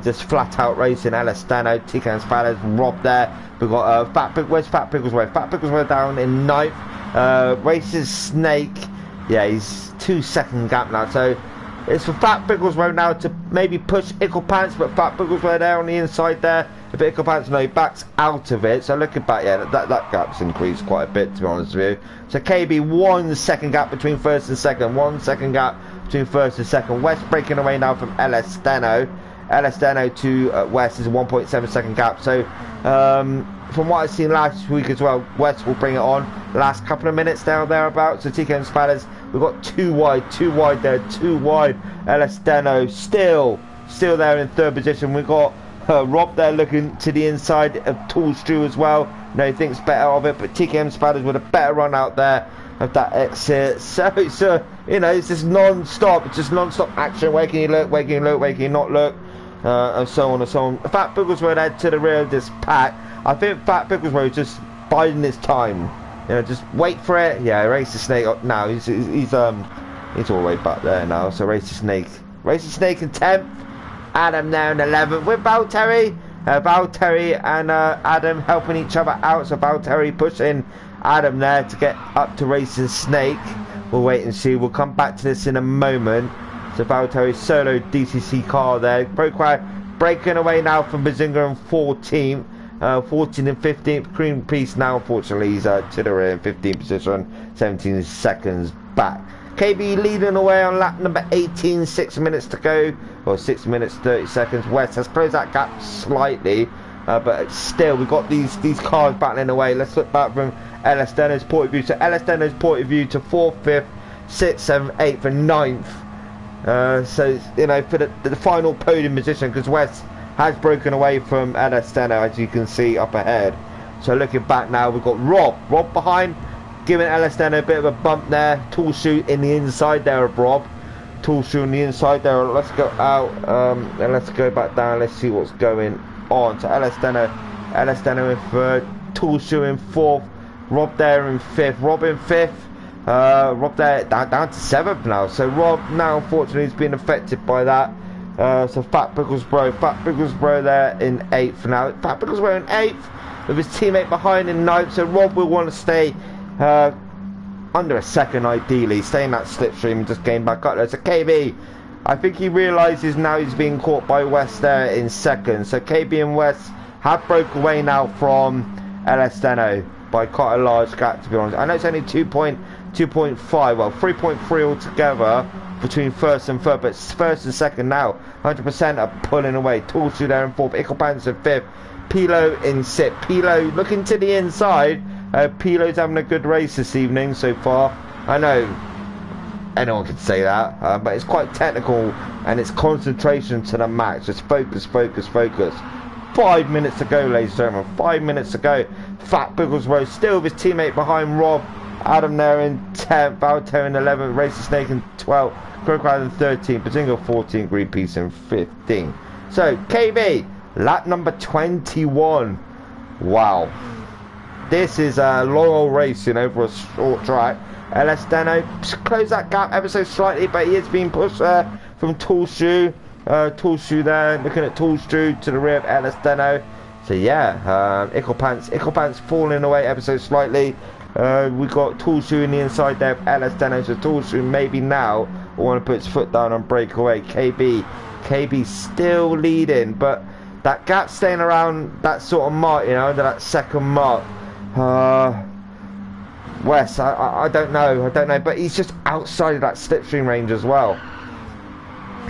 just flat-out racing. Ellis Dano, TK and Spatters, Rob there. We've got where's Fat Pickles Way? Fat Pickles Way down in 9th. Races Snake. Yeah, he's 2 second gap now. So it's for Fat Pickles Way now to maybe push Icklepants, but Fat Pickles Way there on the inside there. If Icklepants, no, he backs out of it. So looking back, yeah, that gap's increased quite a bit, to be honest with you. So KB, 1 second gap between first and second. 1 second gap between first and second. West breaking away now from Ellis Deno. Ellis Deno to West is a 1.7 second gap. So from what I've seen last week as well, West will bring it on. Last couple of minutes thereabouts. So TK and Spatters, we've got 2 wide there, 2 wide. Ellis Deno still there in third position. We've got Rob there looking to the inside of Tall Stew as well. No, he thinks better of it, but TKM Spatters with a better run out there of that exit. So you know, it's just non-stop. It's just non-stop action. Where can you look? Where can you look? Where can you not look? And so on and so on. Fat Pickles Road head to the rear of this pack. I think Fat Pickles Road is just biding his time. You know, just wait for it. Yeah, Race the Snake up now. He's all the way back there now. So Race the Snake in 10th. Adam there in 11th with Valtteri and Adam helping each other out. So Valtteri pushing Adam there to get up to Racing Snake. We'll wait and see. We'll come back to this in a moment. So Valtteri solo DCC car there. Breaking away now from Bazinga in 14th. 14 and 15th. Greenpeace now, unfortunately, he's to the rear in 15th position. 17 seconds back. KB leading away on lap number 18, 6 minutes to go, or 6 minutes 30 seconds. West has closed that gap slightly, but still we've got these cars battling away. Let's look back from Ellis Deno's point of view. So Ellis Deno's point of view to 4th, 5th, 6th, 7th, 8th and 9th. So you know, for the final podium position, because West has broken away from Ellis Deno, as you can see up ahead. So looking back now, we've got Rob behind, giving Ellis Deno a bit of a bump there. Tall Shoot in the inside there of Rob. Tall Shoot on the inside there. Let's go out and let's go back down. Let's see what's going on. So Ellis Deno in 3rd. Tall Shoot in 4th. Rob there in 5th. Rob in 5th. Rob there down to 7th now. So Rob now unfortunately has been affected by that. So Fat Pickles Bro there in 8th now. Fat Pickles Bro in 8th with his teammate behind in 9th. So Rob will want to stay under a second ideally, stay in that slipstream and just gain back up there. So KB, I think he realises now he's being caught by West there in 2nd. So KB and West have broke away now from Ellis Deno by quite a large gap, to be honest. I know it's only 2.5, well 3.3 altogether between 1st and 3rd, but 1st and 2nd now 100% are pulling away. Tall Shoe there in 4th, Icklepants in 5th, Pilo in 6th. Pilo looking to the inside. Pilo's having a good race this evening so far. I know anyone could say that, but it's quite technical and it's concentration to the max. Just focus. 5 minutes to go, ladies and gentlemen. 5 minutes to go. Fat Pickles Road still with his teammate behind Rob. Adam there in 10th, Valtteri in 11th, Racing Snake in 12th, Gr4 in 13th, Bazinga 14th, Greenpeace in 15th. So KB, lap number 21. Wow. This is a long old race, you know, for a short track. Ellis Deno closed that gap ever so slightly, but he is being pushed there from Tall Shoe. Tall Shoe there, looking at Tall Shoe to the rear of Ellis Deno. So yeah, Icklepants falling away ever so slightly. We've got Tall Shoe in the inside there of Ellis Deno. So Tall Shoe maybe now will want to put his foot down and break away. KB still leading, but that gap staying around that sort of mark, you know, that 2nd mark. Wes, I don't know, but he's just outside of that slipstream range as well.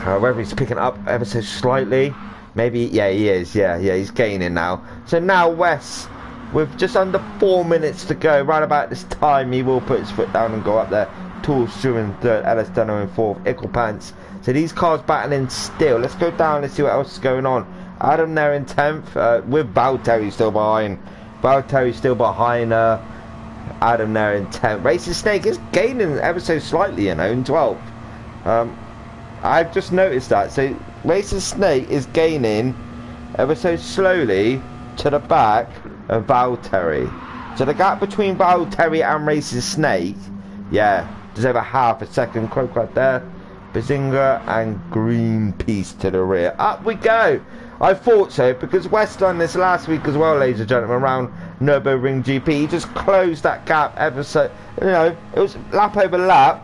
Whether he's picking up ever so slightly, maybe, yeah, he is, yeah, he's gaining now. So now Wes, with just under 4 minutes to go, right about this time, he will put his foot down and go up there. Tools Stew in third, Ellis Deno in fourth, Pants. So these cars battling still. Let's go down and see what else is going on. Adam there in 10th, with Valtteri still behind. Valtteri still behind Adam there in 10th. Racing Snake is gaining ever so slightly, you know, in 12th. I've just noticed that. So Racing Snake is gaining ever so slowly to the back of Valtteri. So the gap between Valtteri and Racing Snake, yeah, there's over half a second. Croak right there. Bazinga and Greenpeace to the rear. Up we go. I thought so, because West done this last week as well, ladies and gentlemen, around Nürburgring GP. He just closed that gap ever so, you know, it was lap over lap,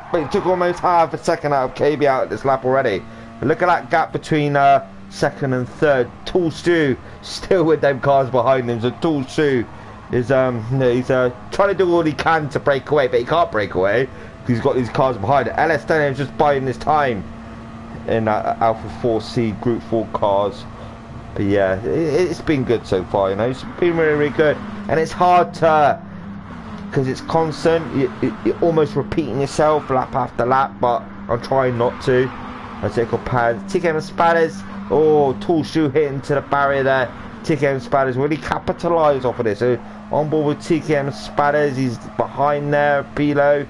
but it took almost half a second out of KB out of this lap already. But look at that gap between second and third. Tool Stew still with them cars behind him. So Tool Stew is he's trying to do all he can to break away, but he can't break away because he's got these cars behind it. LS Daniels just buying his time in Alfa 4C Group 4 cars. But yeah, it's been good so far, you know. It's been really, really good, and it's hard to, because it's constant. You're almost repeating yourself lap after lap, but I'm trying not to. I take up pads. TKM Spatters. Oh, Tool Shoe hitting to the barrier there. TKM Spatters really capitalise off of this. So on board with TKM Spatters. He's behind there, Pilo.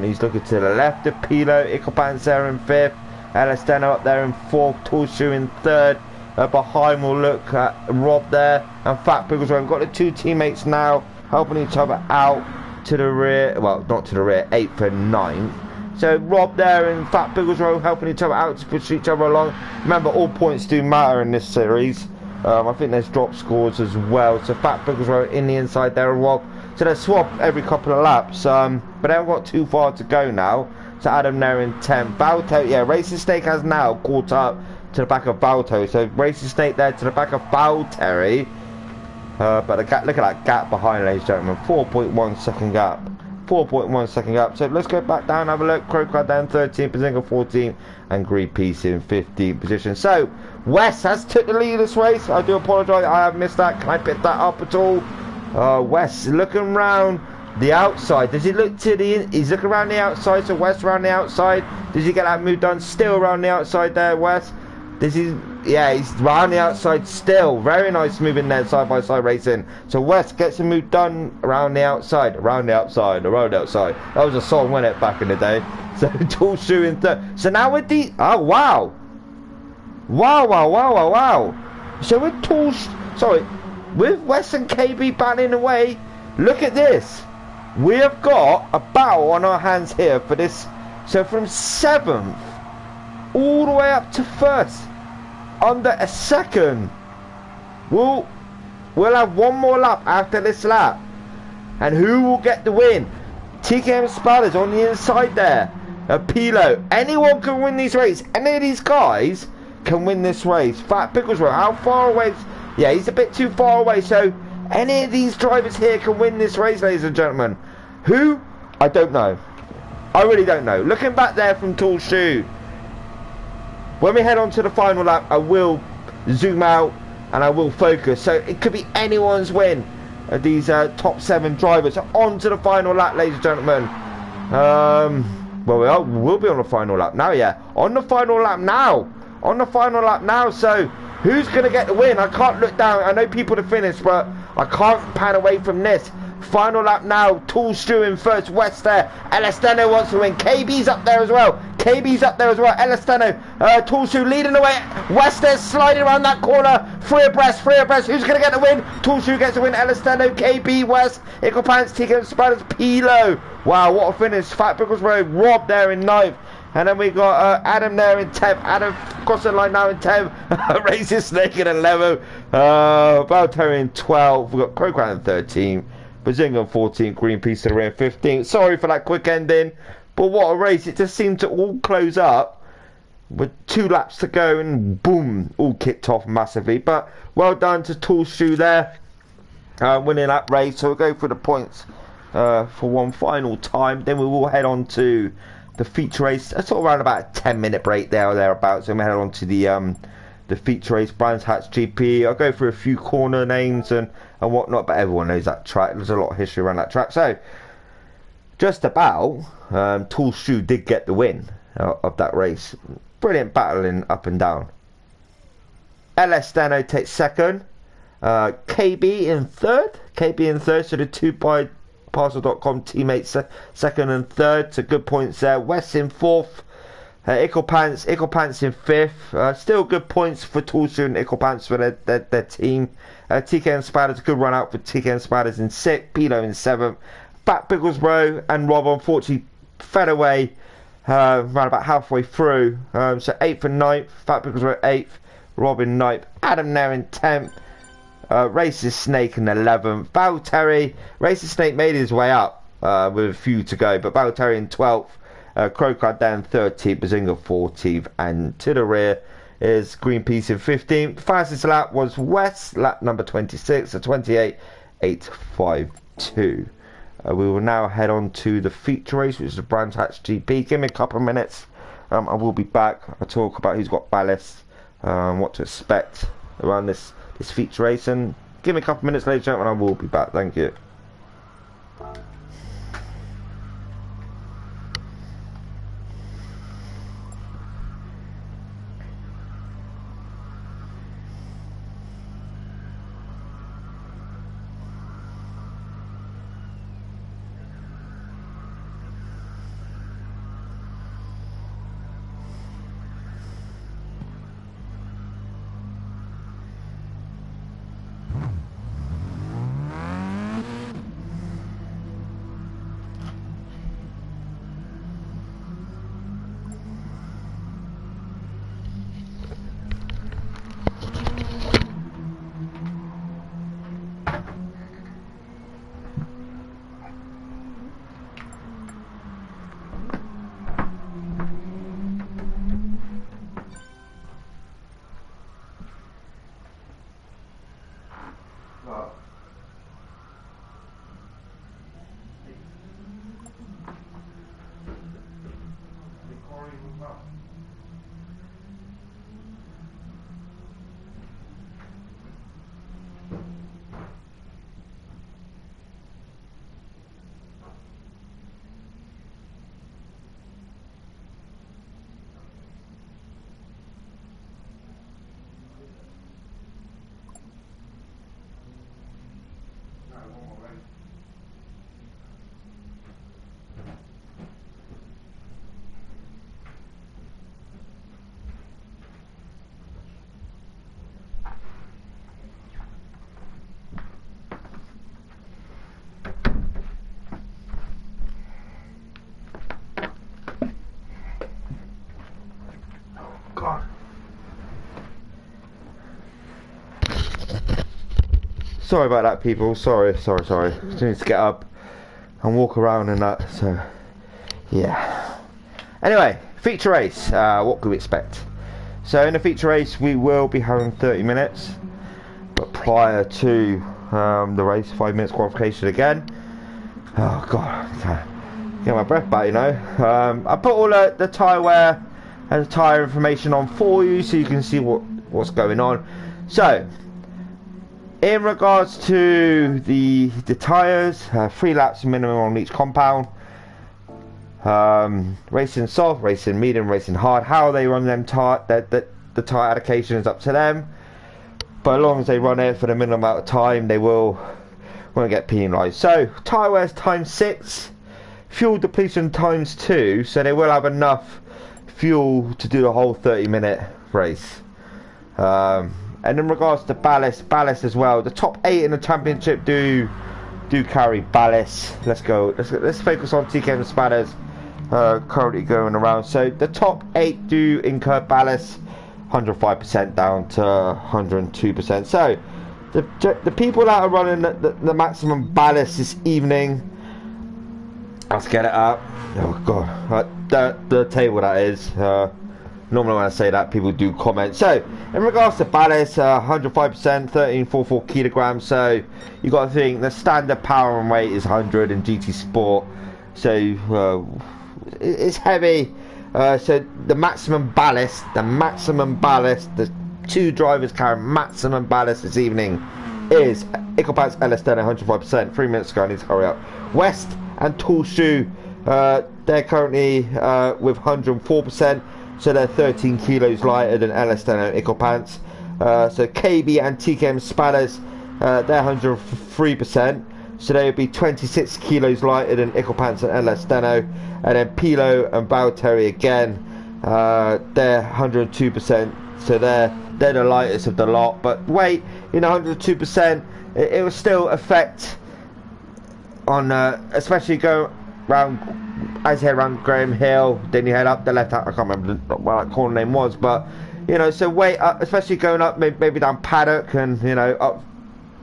He's looking to the left of Pilo. Ickelpants there in fifth. LS Deno up there in fourth. Tool Shoe in third. Behind we'll look at Rob there and Fat Pickles. We've got the two teammates now helping each other out to the rear. Well, not to the rear, 8th and 9th. So Rob there and Fat Pickles Row helping each other out to push each other along. Remember, all points do matter in this series. I think there's drop scores as well. So Fat Pickles Row in the inside there and Rob. So they swap every couple of laps. But they haven't got too far to go now. So Adam there in 10th. Valtteri, yeah, Racing Snake has now caught up to the back of Valtteri. So Racing Snake there to the back of Valtteri. But the gap, look at that gap behind, ladies and gentlemen. 4.1 second gap. 4.1 second gap. So let's go back down, have a look. Crowcard down 13th, Bazinga 14th, and Greenpeace in 15th position. So Wes has took the lead of this race. I do apologise, I have missed that. Can I pick that up at all? Wes looking round the outside. Does he look to the? He's looking around the outside. So Wes around the outside. Does he get that move done? Still around the outside there, Wes. This is, yeah, he's around the outside still. Very nice moving there, side-by-side racing. So West gets a move done around the outside. Around the outside, around the outside. That was a song, wasn't it, back in the day? So Tool Shoe in third. So now with the, oh, wow. Wow. So with Tool, sorry, with West and KB battling away, look at this. We have got a battle on our hands here for this. So from 7th all the way up to 1st. Under a second. We'll have one more lap after this lap, and who will get the win? TKM Spatters on the inside there. Pilo. Anyone can win these races. Any of these guys can win this race. Fat Pickles, how far away? Yeah, he's a bit too far away. So any of these drivers here can win this race, ladies and gentlemen. Who? I don't know. I really don't know. Looking back there from Tool Shoe. When we head on to the final lap, I will zoom out and I will focus. So it could be anyone's win. These top 7 drivers. So on to the final lap, ladies and gentlemen. Well, we'll be on the final lap now, yeah. On the final lap now. On the final lap now. So who's going to get the win? I can't look down. I know people to finish, but I can't pan away from this. Final lap now. Tool Stew in first. West there. LS Deno wants to win. KB's up there as well. LS Deno. Tool Stew leading the way. West there sliding around that corner. Free abreast. Who's going to get the win? Tool Stew gets the win. LS Deno. KB West. Ickelpants. TKM Spatters. Pilo. Wow, what a finish. Fat Pickles Road. Rob there in 9th. And then we got Adam there in 10th. Adam crossing the line now in 10th. Racing Snake in 11th. Valtteri in 12th. We've got Crowcrown in 13th. Bazinga 14th, Greenpeace to the rear 15th. Sorry for that quick ending, but what a race. It just seemed to all close up with 2 laps to go and boom, all kicked off massively. But well done to Tool Shoe there, winning that race. So we'll go through the points for one final time. Then we will head on to the feature race. Sort of around about a 10-minute break there or thereabouts. So we head on to the feature race, Brands Hatch GP. I'll go through a few corner names and whatnot, but everyone knows that track. There's a lot of history around that track. So just about, Tall Shoe did get the win of that race. Brilliant battling up and down. LS Steno takes second. KB in third. So the two by Parcel.com teammates second and third. So good points there. West in fourth. Icklepants in fifth. Still good points for Tall Shoe and Icklepants for their team. TK and Spiders, a good run out for TK and Spiders in sixth. Pilo in seventh. Fat Bigglesbro and Rob unfortunately fed away around about halfway through. So 8th and 9th. Fat Bigglesbro 8th. Rob in 9th. Adam there in 10th. Racist Snake in 11th. Valtteri. Racist Snake made his way up with a few to go, but Valtteri in 12th. Crowcard down 13th. Bazinga 14th. And to the rear is Greenpeace in 15th. Fastest lap was West, lap number 26, so 28.852. We will now head on to the feature race, which is the Brands Hatch GP. Give me a couple of minutes. I will be back. I'll talk about who's got ballast, what to expect around this feature race, and give me a couple of minutes later and I will be back. Thank you. God. Sorry about that, people. Sorry. Just need to get up and walk around and that. So, yeah. Anyway, feature race. What can we expect? So, in the feature race, we will be having 30 minutes. But prior to the race, 5 minutes qualification again. Oh, God. Get my breath back, you know. I put all the tyre wear and the tyre information on for you so you can see what's going on. So, in regards to the tyres, 3 laps minimum on each compound. Racing soft, racing medium, racing hard. How they run them the tyre allocation is up to them. But as long as they run it for the minimum amount of time, they won't get penalised. So, tyre wears times 6, fuel depletion times 2, so they will have enough fuel to do the whole 30-minute race. And in regards to ballast as well, the top 8 in the championship do carry ballast. Let's focus on TK and Spatters currently going around. So the top 8 do incur ballast, 105% down to 102%. So the people that are running the maximum ballast this evening, let's get it up. Oh God, the table that is. Normally when I say that, people do comment. So, in regards to ballast, 105%, 1344 kilograms. So, you got to think the standard power and weight is 100 in GT Sport. So, it's heavy. So, the maximum ballast, the two drivers carry maximum ballast this evening is Ickelpants LS10 105%. 3 minutes ago, I need to hurry up. West and Tall Shoe, they're currently with 104%. So they're 13 kilos lighter than LS10 and Ickelpants. So KB and TKM Spadders, they're 103%. So they would be 26 kilos lighter than Ickelpants and LS10. And then Pilo and Valtteri again, they're 102%. So they're the lightest of the lot. But weight, 102%, it will still affect on, especially go round. As you head around Graham Hill, then you head up the left hand. I can't remember what that corner name was, but so weight up, especially going up maybe down Paddock and up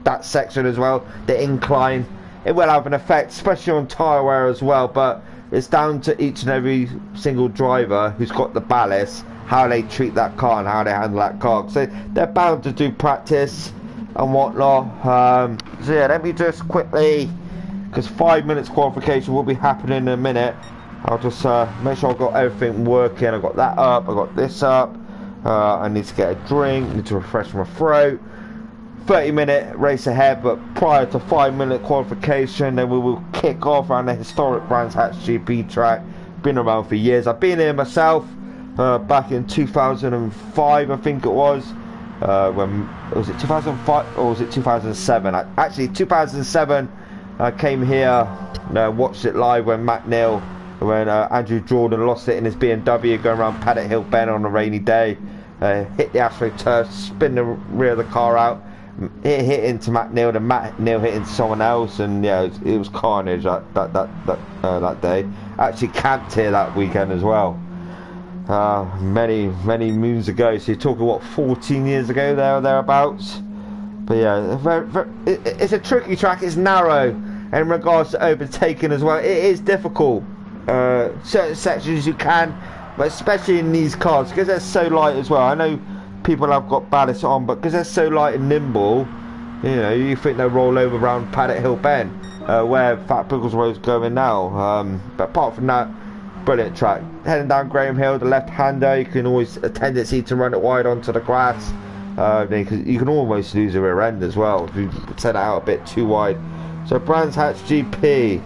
that section as well, the incline, it will have an effect, especially on tyre wear as well. But it's down to each and every single driver who's got the ballast, how they treat that car and how they handle that car. So they're bound to do practice and whatnot. So yeah, let me just quickly, because 5 minutes qualification will be happening in a minute. I'll just make sure I've got everything working. I've got that up, I've got this up. I need to get a drink, need to refresh my throat. 30-minute race ahead, but prior to 5 minute qualification, then we will kick off around the historic Brands Hatch GP track. Been around for years. I've been here myself back in 2005, I think it was. When was it 2005 or was it 2007? Actually 2007. I came here, watched it live when Andrew Jordan lost it in his BMW going around Paddock Hill Bend on a rainy day. Hit the AstroTurf, spin the rear of the car out, hit into Matt Neal, then Matt Neal hit into someone else, and it was carnage that day. Actually camped here that weekend as well. Many moons ago. So you're talking 14 years ago there or thereabouts. But yeah, it's a tricky track. It's narrow in regards to overtaking as well. It is difficult. Certain sections you can, but especially in these cars because they're so light as well. I know people have got ballast on, but because they're so light and nimble, you think they'll roll over around Paddock Hill Bend, where Fat Pickles Road's going now. But apart from that, brilliant track. Heading down Graham Hill, the left-hander, you can always a tendency to run it wide onto the grass. Because you can almost lose a rear end as well if you set it out a bit too wide. So Brands Hatch GP,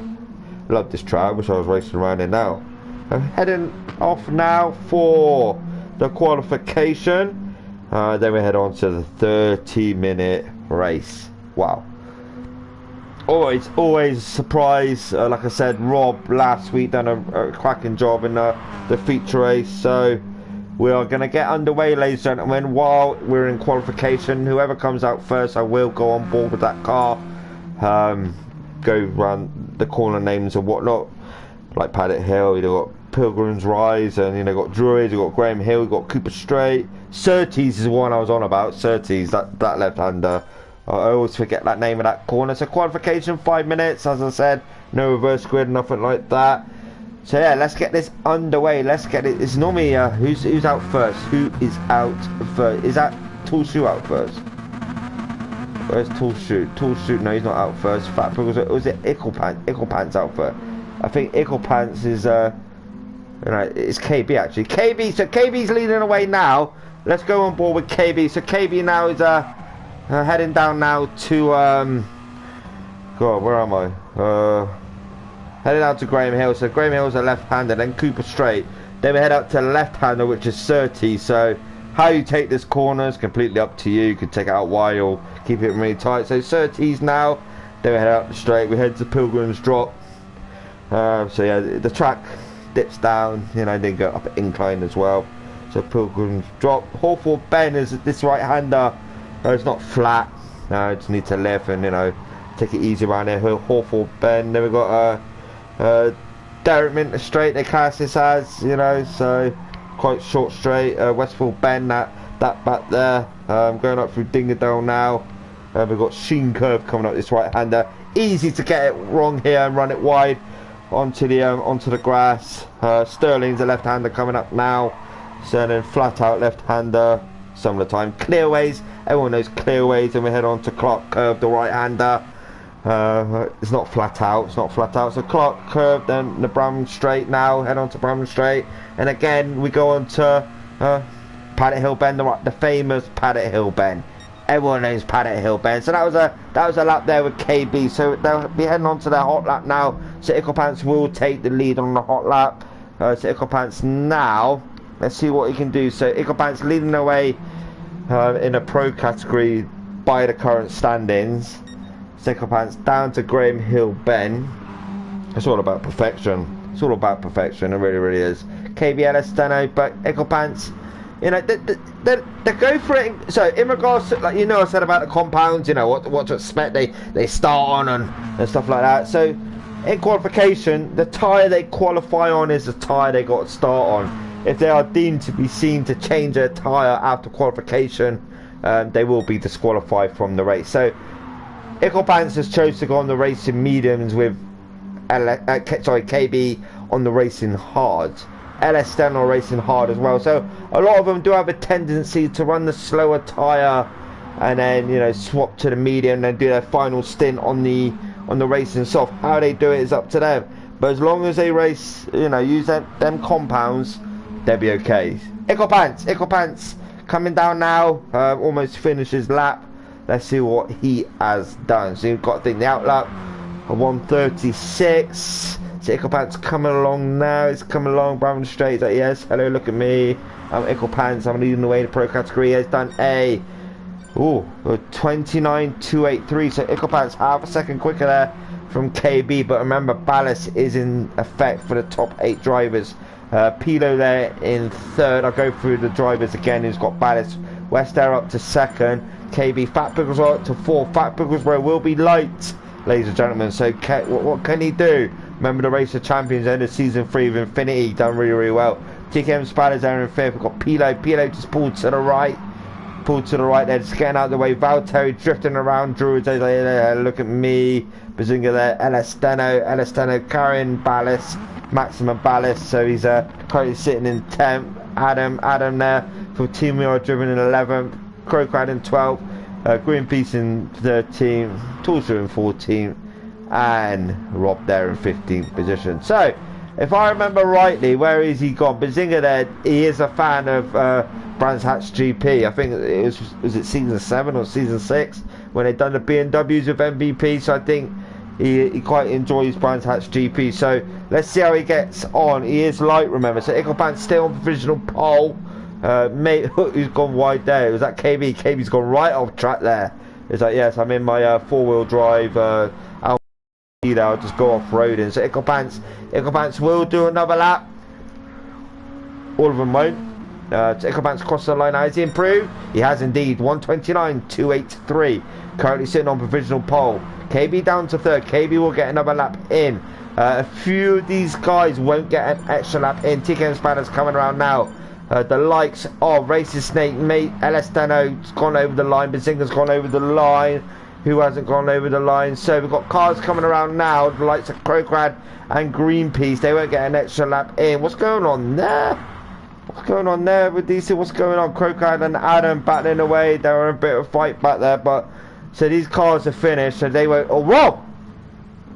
love this track. I wish I was racing around it now. I'm heading off now for the qualification. Then we head on to the 30-minute race. Wow. Always a surprise. Like I said, Rob last week done a cracking job in the feature race. So we are going to get underway, ladies and gentlemen, while we're in qualification. Whoever comes out first, I will go on board with that car. Go around the corner names and whatnot, like Paddock Hill. You've got Pilgrim's Rise, and got Druids, you've got Graham Hill, you've got Cooper Straight. Surtees is the one I was on about. Surtees, that left-hander. I always forget that name of that corner. So qualification, 5 minutes, as I said. No reverse grid, nothing like that. So yeah, let's get this underway. Let's get it. It's normally who's out first? Who is out first? Is that Tall Shoe out first? Where's Tall Shoe? Tall Shoe, no, he's not out first. Fat Pickles, was it Ickelpants? Ickelpants out first. I think Ickelpants is it's KB actually. KB, so KB's leading away now. Let's go on board with KB. So KB now is heading down now to God, where am I? Heading out to Graham Hill. So Graham Hill's a left-hander, then Cooper Straight. Then we head up to the left-hander, which is Surtees. So how you take this corner is completely up to you. You can take it out wide or keep it really tight. So Surtees now. Then we head out the straight. We head to Pilgrim's Drop. So yeah, the track dips down. Then go up an incline as well. So Pilgrim's Drop. Hawthorne Bend is this right-hander. It's not flat. I just need to lift and take it easy around here. Hawthorne Bend. Then we got Derek Minter Straight, they class this as, so quite short straight. Westfield Bend, that back there. Going up through Dingadale now. We've got Sheen Curve coming up this right-hander. Easy to get it wrong here and run it wide onto the grass. Sterling's a left-hander coming up now. So then flat out left-hander some of the time. Clearways, everyone knows clearways, and we head on to Clark curve, the right-hander. It's not flat out, it's not flat out. So Clark curve, then the Bramham straight now, head on to Bramham straight. And again, we go on to Paddock Hill Bend, the famous Paddock Hill Bend. Everyone knows Paddock Hill Bend. So that was a lap there with KB. So they'll be heading on to their hot lap now. So Ickle Pants will take the lead on the hot lap. So Ickle Pants now, let's see what he can do. So Ickle Pants leading the way in a pro category by the current standings. So Ickle Pants down to Graham Hill Bend. It's all about perfection. It's all about perfection. It really, really is. KBLS Steno, but Ickle Pants, you know, they go for it. So in regards to, like, you know, I said about the compounds, you know, what to expect. They start on and stuff like that. So in qualification, the tyre they qualify on is the tyre they got to start on. If they are deemed to be seen to change their tyre after qualification, they will be disqualified from the race. So Ickle Pants has chose to go on the racing mediums with KB on the racing hards. LS Steno racing hard as well. So a lot of them do have a tendency to run the slower tyre and then, you know, swap to the medium and then do their final stint on the racing soft. How they do it is up to them. But as long as they race, you know, use them compounds, they'll be okay. Ickle Pants coming down now. Almost finishes lap. Let's see what he has done. So you've got to think the outlap of 136. So Ickle Pants coming along now. He's coming along, Brown straight. He's like, yes, hello, look at me. I'm Ickle Pants. I'm leading the way in the pro category. He has done a 29.283. So Ickle Pants half a second quicker there from KB. But remember, ballast is in effect for the top 8 drivers. Pilo there in third. I'll go through the drivers again who's got ballast. West Air up to second. KB, Fat Picklesborough up to fourth. Fat Picklesborough will be light, ladies and gentlemen. So what can he do? Remember the Race of Champions end of season 3 of Infinity, done really, really well. TKM Spiders there in fifth. We've got Pilo just pulled to the right. There, just getting out of the way. Valtteri drifting around. Druids, look at me. Bazinga there. LS Steno carrying ballast, maximum ballast. So he's currently sitting in 10th. Adam there for Team We Are driven in 11th. Crowcrad in 12th. Greenpeace in 13th. Tulsa in 14th. And Rob there in 15th position. So if I remember rightly, where is he gone? Bazinga there, he is a fan of Brands Hatch GP. I think it was it season 7 or season 6 when they'd done the BMWs with MVP. So I think he quite enjoys Brands Hatch GP. So let's see how he gets on. He is light, remember. So Ickle Pants still on provisional pole. Mate, who's gone wide there? Was that KB? KB's gone right off track there. It's like, yes, I'm in my 4-wheel drive Alfa. I'll just go off-roading. So Ickle Pants will do another lap. All of them won't. So Ickle Pants crossed the line. Has he improved? He has indeed. 129.283. Currently sitting on provisional pole. KB down to third. KB will get another lap in. A few of these guys won't get an extra lap in. TKM Spanners coming around now. The likes of Racing Snake, mate, LS Steno's gone over the line. Bazinga's gone over the line. Who hasn't gone over the line? So we've got cars coming around now. The likes of Crowcrad and Greenpeace. They won't get an extra lap in. What's going on there? What's going on there with these two? What's going on? Crowcrad and Adam battling away. They were a bit of a fight back there. But so these cars are finished. So they won't. Oh, Rob!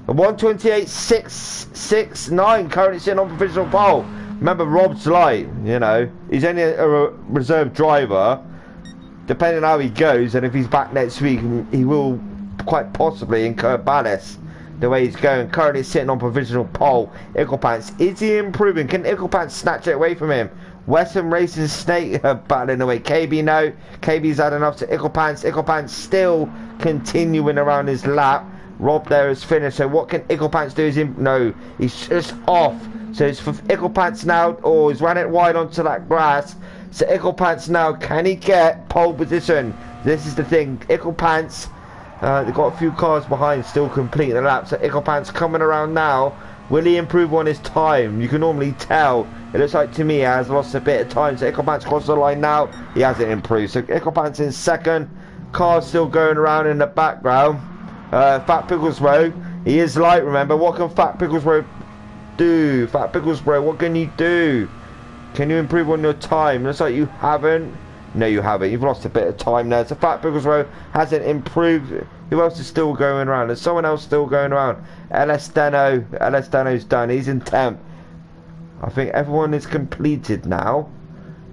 128.669 currently sitting on provisional pole. Remember, Rob's light. You know, he's only a reserve driver. Depending on how he goes, and if he's back next week, he will quite possibly incur ballast the way he's going. Currently sitting on provisional pole. Ickle Pants, is he improving? Can Ickle Pants snatch it away from him? Western Racing Snake battling away. KB, no. KB's had enough to Ickle Pants. Ickle Pants still continuing around his lap. Rob there is finished. So what can Ickle Pants do? No, he's just off. So it's for Ickle Pants now. Oh, he's ran it wide onto that grass. So Ickle Pants now, can he get pole position? This is the thing. Ickle Pants, they've got a few cars behind still completing the lap. So Ickle Pants coming around now. Will he improve on his time? You can normally tell. It looks like to me he has lost a bit of time. So Ickle Pants crosses the line now. He hasn't improved. So Ickle Pants in second. Cars still going around in the background. Fat Picklesborough, he is light, remember. What can Fat Picklesborough do? Fat Picklesborough, what can he do? Can you improve on your time? Looks like you haven't. No, you haven't. You've lost a bit of time there. So Fat Bigglesrow hasn't improved. Who else is still going around? There's someone else still going around. LS Deno. LS Deno's done. He's in 10th. I think everyone is completed now.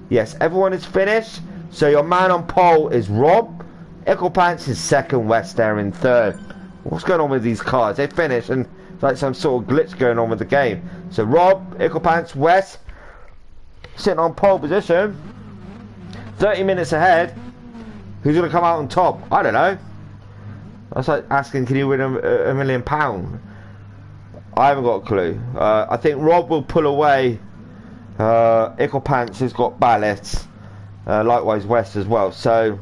Yes, everyone is finished. So your man on pole is Rob. Icklepants is second. West there in third. What's going on with these cars? They finished and it's like some sort of glitch going on with the game. So Rob, Icklepants, West sitting on pole position. 30 minutes ahead. Who's going to come out on top? I don't know. That's like asking, can you win £1 million? I haven't got a clue. I think Rob will pull away. Icklepants has got ballots. Likewise West as well. So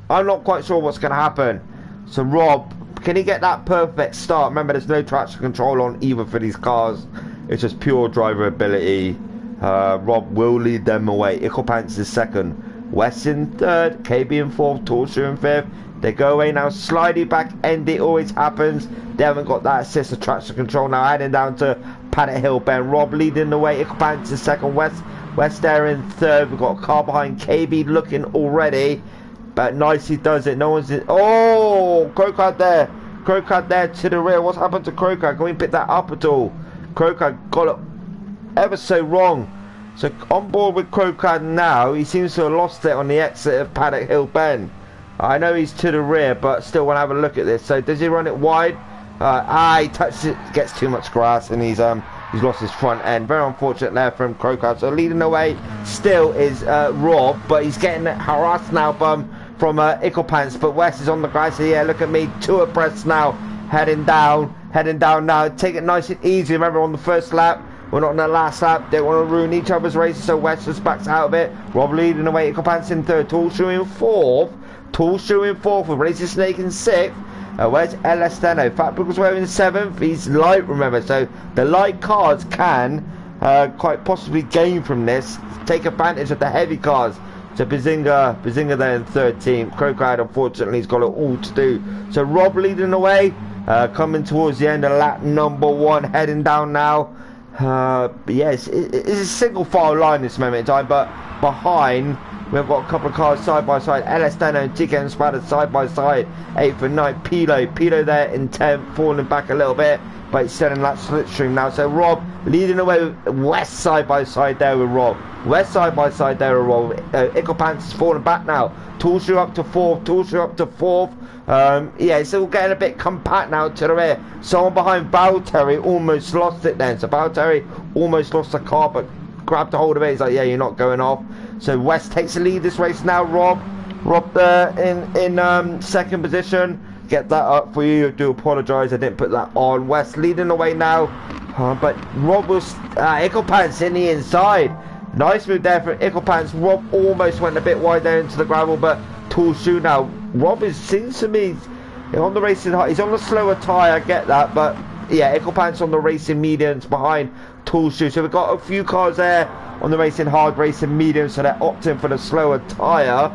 I'm not quite sure what's going to happen. So Rob, can he get that perfect start? Remember, there's no traction control on either for these cars. It's just pure driver ability. Rob will lead them away. Icklepants is second. West in third. KB in fourth. Torshu in fifth. They go away now. Slidey back end. It always happens. They haven't got that assist of traction control now. Heading down to Paddock Hill Bend. Rob leading the way. Icklepants in second. West there in third. We've got a car behind KB looking already. But nicely does it. No one's in. Oh! Crowcard there. Crowcard there to the rear. What's happened to Crowcard? Can we pick that up at all? Crowcard got it ever so wrong. So on board with Crowcard now. He seems to have lost it on the exit of Paddock Hill Bend. I know he's to the rear, but still want to have a look at this. So does he run it wide? He touches it, gets too much grass, and he's lost his front end. Very unfortunate there from Crowcard. So leading the way still is Rob, but he's getting harassed now from Icklepants. But West is on the grass. So yeah, look at me, 2 abreast now, heading down now. Take it nice and easy. Remember, on the first lap. We're not on the last lap. They want to ruin each other's races, so West just backs out of it. Rob leading the way. Icklepants in third. Torshu in fourth. Torshu in fourth with Racing Snake in sixth. Where's LS Deno? Fat Bigglesrow in seventh. He's light, remember. So the light cars can quite possibly gain from this. Take advantage of the heavy cars. So Bazinga there in 13th. Crowcard, unfortunately, has got it all to do. So Rob leading the way. Coming towards the end of lap number 1. Heading down now. Yes, it's a single file line this moment in time, but behind we've got a couple of cars side by side. LS Deno and TK and Spada side by side. 8th and 9th. Pilo there in 10th, falling back a little bit, but it's selling that slipstream now. So Rob leading away with West side by side there with Rob. West side by side there with Rob. Icklepants is falling back now. Torshu up to 4th. Torshu up to 4th. Yeah, it's all getting a bit compact now to the rear. Someone behind Valtteri almost lost it then. So Valtteri almost lost the car, but grabbed a hold of it. He's like, yeah, you're not going off. So West takes the lead this race now. Rob there in second position. Get that up for you. I do apologise, I didn't put that on. West leading the way now, but Rob was Icklepants in the inside. Nice move there for Icklepants. Rob almost went a bit wide there into the gravel, but Torshu now. Rob seems to me on the racing high. He's on the slower tyre, I get that, but yeah, Icklepants on the racing mediums behind Torshu. So we've got a few cars there on the racing hard, racing medium, so they're opting for the slower tyre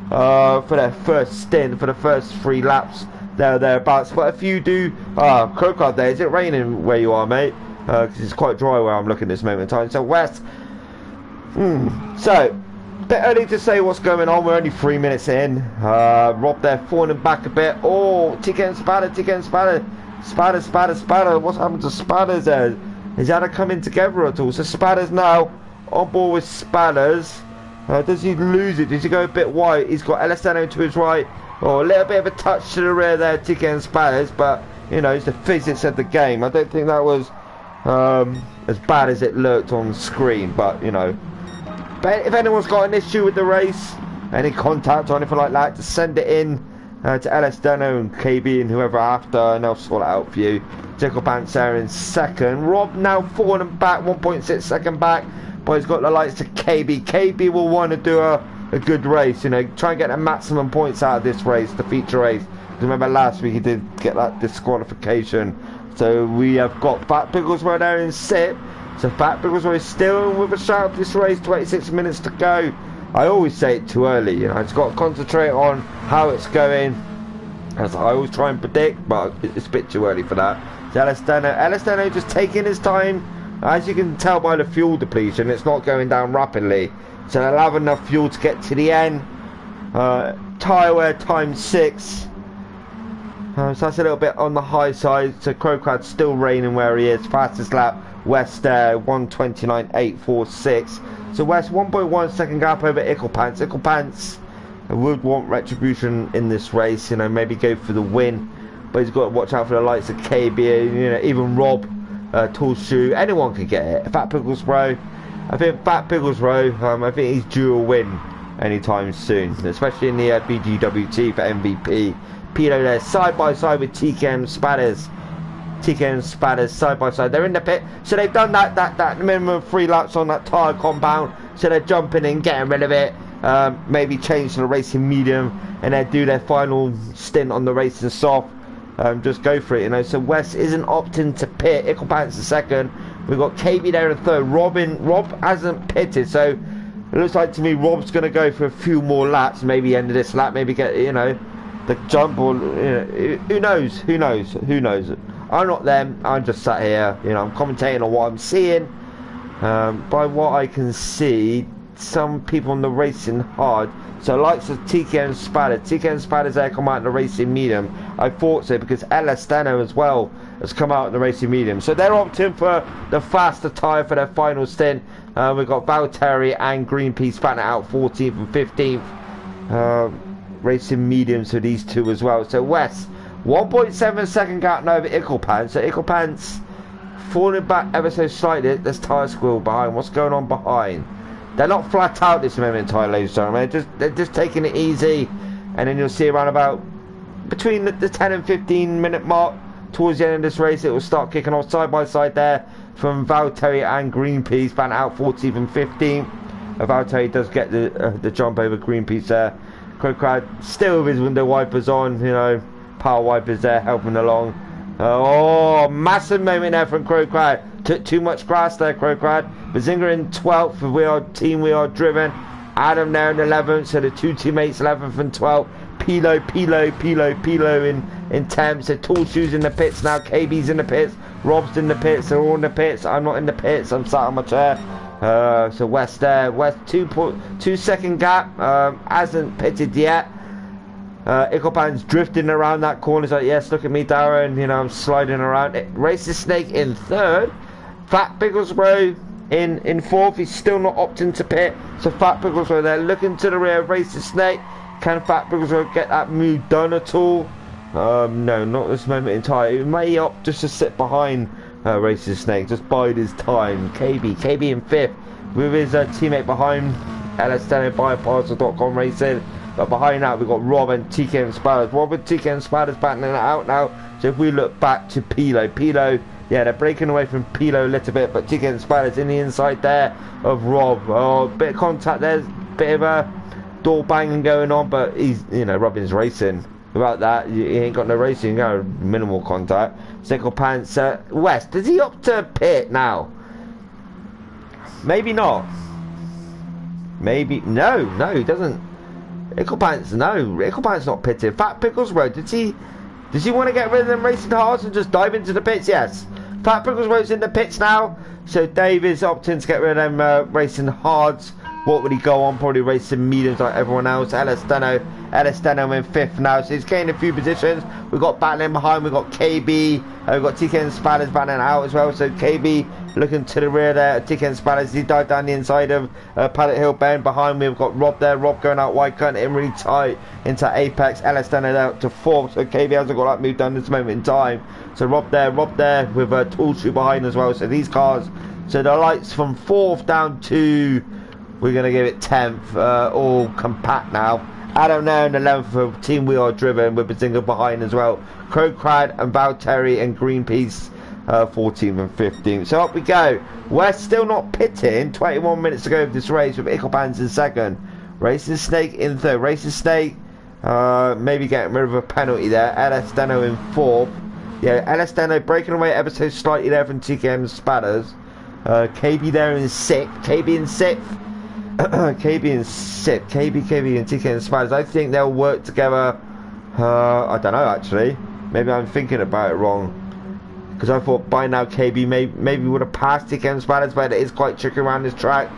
for their first stint, for the first 3 laps thereabouts. But a few do. Crowcard there. Is it raining where you are, mate? Because it's quite dry where I'm looking at this moment in time. So West. So a bit early to say what's going on. We're only 3 minutes in. Rob there falling back a bit. Oh, TK and Spada. Spada. What's happened to Spada's there? Is that coming together at all? So Spada's now on board with Spada's. Does he lose it? Does he go a bit wide? He's got LS Deno to his right. Oh, a little bit of a touch to the rear there, TK and Spada's. But, you know, it's the physics of the game. I don't think that was as bad as it looked on screen. But, you know, but if anyone's got an issue with the race, any contact or anything like that, just send it in to LS Deno and KB and whoever after, and they'll sort it out for you. Icklepants there in second. Rob now falling back, 1.6 second back, but he's got the lights to KB. KB will want to do a good race, you know, try and get the maximum points out of this race, the feature race. Remember last week he did get that disqualification. So we have got Fat Bigglesrow there in 6th. So Fat Bigglesrow is still with a shout this race, 26 minutes to go. I always say it too early, you know, it's got to concentrate on how it's going, as I always try and predict, but it's a bit too early for that. So LS Deno just taking his time, As you can tell by the fuel depletion, it's not going down rapidly. So they'll have enough fuel to get to the end. Tyre wear times 6. So that's a little bit on the high side. So Crowcrad's still reigning where he is. Fastest lap, West 1:29.846. So West 1.1 second gap over Icklepants. Icklepants would want retribution in this race, you know, maybe go for the win, but he's got to watch out for the likes of KB, you know, even Rob, Tall Shoe, anyone could get it. Fat Pickles Bro, I think Fat Pickles Bro, I think he's due a win anytime soon, especially in the BGWT for MVP. Pilo there side by side with TKM Spatters. TKM Spatters side by side. They're in the pit, so they've done that minimum of 3 laps on that tyre compound, so they're jumping in, getting rid of it. Maybe change to the racing medium and then do their final stint on the racing soft. Just go for it, you know. So West isn't opting to pit. Icklepants in second. We've got KB there in third. Rob hasn't pitted, so it looks like to me Rob's going to go for a few more laps. Maybe end of this lap, maybe get, you know, the jump, or, you know, who knows? I'm not them. I'm just sat here, you know. I'm commentating on what I'm seeing. By what I can see, some people on the racing hard, so likes of TKM Spatters there come out in the racing medium. I thought so because Elestano as well has come out in the racing medium, so they're opting for the faster tyre for their final stint. We've got Valtteri and Greenpeace batting out 14th and 15th, racing mediums for these two as well. So West 1.7 second gap now over Icklepants. So Icklepants falling back ever so slightly. There's tyre squirrel behind. What's going on behind? They're not flat out this moment in time, ladies and gentlemen. They're just taking it easy, and then you'll see around about between the 10 and 15 minute mark towards the end of this race, it will start kicking off side by side there from Valtteri and Greenpeace, batting out 14th and 15th. Valtteri does get the jump over Greenpeace there. Crowcrad still with his window wipers on, you know, power wipers there helping along. Oh, massive moment there from Crowcrad. Took too much grass there, Crowcrad. Bazinga in 12th, we are driven. Adam there in 11th, so the two teammates 11th and 12th. Pilo in 10th. So Tall Shoes in the pits now. KB's in the pits. Rob's in the pits. They're all in the pits. I'm not in the pits. I'm sat on my chair. So West there. West 2 second gap. Hasn't pitted yet. Icklepant's drifting around that corner. He's like, yes, look at me, Darren. You know, I'm sliding around. Racing Snake in third. Fat Pickles Bro in fourth. He's still not opting to pit. So Fat Pickles Bro there looking to the rear of Racing Snake. Can Fat Pickles Bro get that move done at all? No, not this moment in time. He may opt just to sit behind Racing Snake. Just bide his time. KB in fifth with his teammate behind. LSTenBioparcel.com racing. But behind that, we've got Rob and TKM Spatters. Rob and TKM Spatters battling it out now. So if we look back to Pilo, yeah, they're breaking away from Pilo a little bit, but TKM Spatters in the inside there of Rob. Oh, bit of contact there, bit of a door banging going on, but he's, you know, Robin's racing. Without that, he ain't got no racing, you got minimal contact. Icklepants, West, does he opt to pit now? Maybe not. Maybe, no, he doesn't. Icklepants, no. Icklepants not pitted. Fat Pickles Road, does he want to get rid of them racing hards and just dive into the pits? Yes. Fat Pickles Road's in the pits now. So Dave is opting to get rid of them racing hards. What would he go on? Probably racing mediums like everyone else. Elestano in fifth now. So he's gaining a few positions. We've got battling behind. We've got KB. We've got TK and Spatters battling out as well. So KB looking to the rear there. TK and Spatters. He died down the inside of Pallet Hill Bend. Behind me, we've got Rob there. Rob going out wide, cutting in really tight into Apex. Elestano there to fourth. So KB hasn't got that move done this moment in time. So Rob there with a Tall Shoe behind as well. So these cars, so the lights from fourth down to, we're going to give it 10th, all compact now. Adam there in 11th for Team We Are Driven with Bazinga behind as well. Crowcrad and Valtteri and Greenpeace 14th and 15th. So up we go. We're still not pitting. 21 minutes to go of this race with Icklepants in second. Racing Snake in third. Racing Snake maybe getting rid of a penalty there. Elestano in fourth. Yeah, Elestano breaking away ever so slightly there from TKM Spatters. KB there in sixth. KB in sixth. KB and TK and Spatters. I think they'll work together. I don't know actually. Maybe I'm thinking about it wrong. because I thought by now KB maybe would have passed TKM Spanners, but it is quite tricky around this track.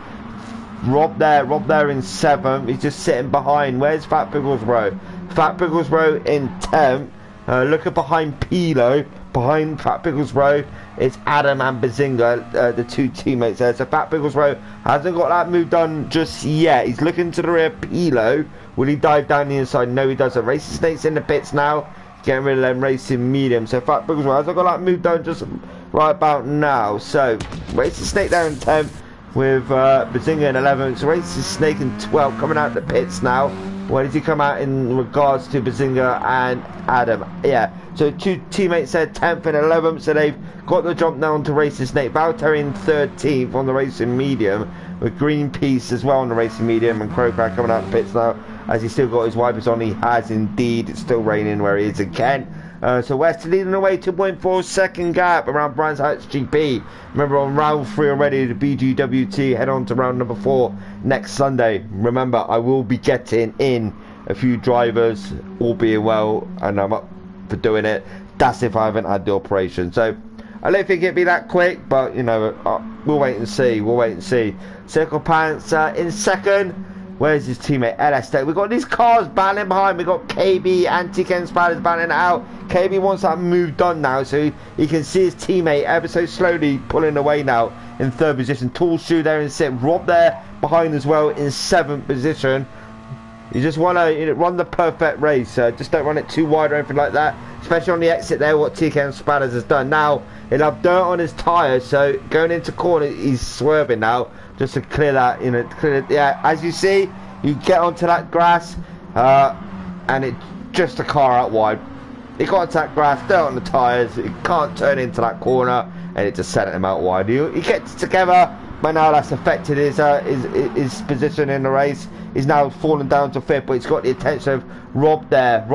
Rob there in 7th. He's just sitting behind. Where's Fat Bigglesbro? Fat Bigglesbro in 10th. Looking behind Pilo. Behind Fat Bigglesbro, it's Adam and Bazinga, the 2 teammates there. So Fat Bigglesbro hasn't got that move done just yet. He's looking to the rear. Pilo, will he dive down the inside? No, he doesn't. Racing Snake's in the pits now, getting rid of them racing medium. So Fat Bigglesbro hasn't got that move done just right about now. So Racing Snake there in 10th. With Bazinga in 11th, so Racing Snake in 12th, coming out the pits now. Where does he come out in regards to Bazinga and Adam? Yeah, so 2 teammates there, 10th and 11th, so they've got the jump down to Racing Snake. Valtteri in 13th on the racing medium, with Greenpeace as well on the racing medium, and Crowcrack coming out the pits now. As he's still got his wipers on, he has indeed. It's still raining where he is again. So West leading away 2.4 second gap around Brands Hatch GP. Remember, on round 3 already, the BGWT head on to round number 4 next Sunday. Remember, I will be getting in a few drivers, all being well, and I'm up for doing it. That's if I haven't had the operation. So I don't think it'd be that quick, but you know, we'll wait and see. We'll wait and see. Circle Pants in 2nd. Where's his teammate LS? We've got these cars battling behind. We've got KB and TKM Spiders battling out. KB wants that move done now, so he can see his teammate ever so slowly pulling away now in 3rd position. Tall Shoe there in 6th. Rob there behind as well in 7th position. You just want to run the perfect race. Just don't run it too wide or anything like that. Especially on the exit there, what TKM Spiders has done. Now, he'll have dirt on his tyres, so going into corner, he's swerving now. Just to clear that, yeah, as you see, you get onto that grass, and it just a car out wide. He got onto that grass, dirt on the tyres, he can't turn into that corner, and it just sent him out wide. He gets together, but now that's affected his position in the race. He's now fallen down to 5th, but he's got the attention of Rob there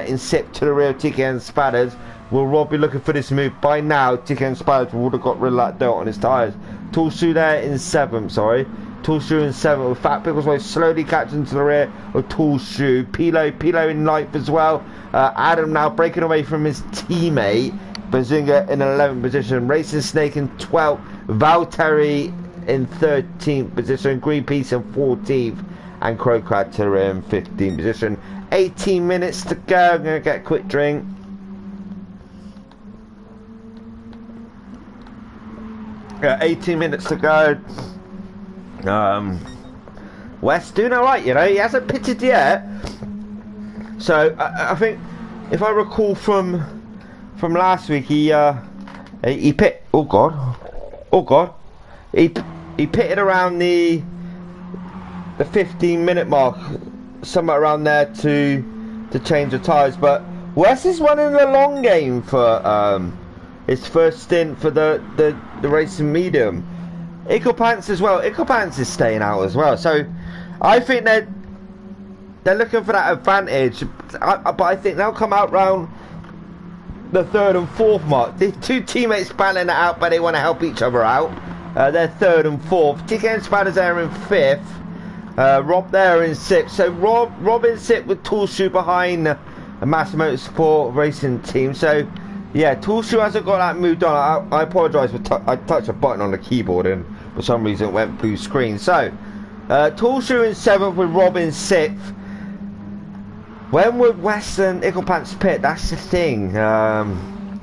in 6th to the rear of TKM Spadders. Will Rob be looking for this move? By now, TKM Spadders would have got rid of that dirt on his tyres. Tall Shoe there in 7th, sorry. Tall Shoe in 7th, with Fat Bigglesbro slowly catching to the rear of Tall Shoe. Pilo in 9th as well. Adam now breaking away from his teammate. Bazinga in 11th position. Racing Snake in 12th. Valtteri in 13th position. Greenpeace in 14th. And Crowcrad to the rear in 15th position. 18 minutes to go. I'm going to get a quick drink. Yeah, 18 minutes to go. West doing alright, you know, he hasn't pitted yet. So I think if I recall from last week, he pit. Oh god, he pitted around the 15-minute mark, somewhere around there to change the tyres. But West is running the long game for his first stint for the racing medium. Ickle Pants as well. Ickle Pants is staying out as well. So I think they're looking for that advantage. But I think they'll come out round the 3rd and 4th mark. The 2 teammates battling it out, but they want to help each other out. They're 3rd and 4th. TKM Spiders there in 5th. Rob there in 6th. So Rob in 6th with Tall Shoe behind a Master Motorsport racing team. So yeah, Tall Shoe hasn't got that move done. I apologise for I touched a button on the keyboard and for some reason it went blue screen. So Tall Shoe in 7th with Rob in 6th. When would Western Ickle Pants pit? That's the thing. I'm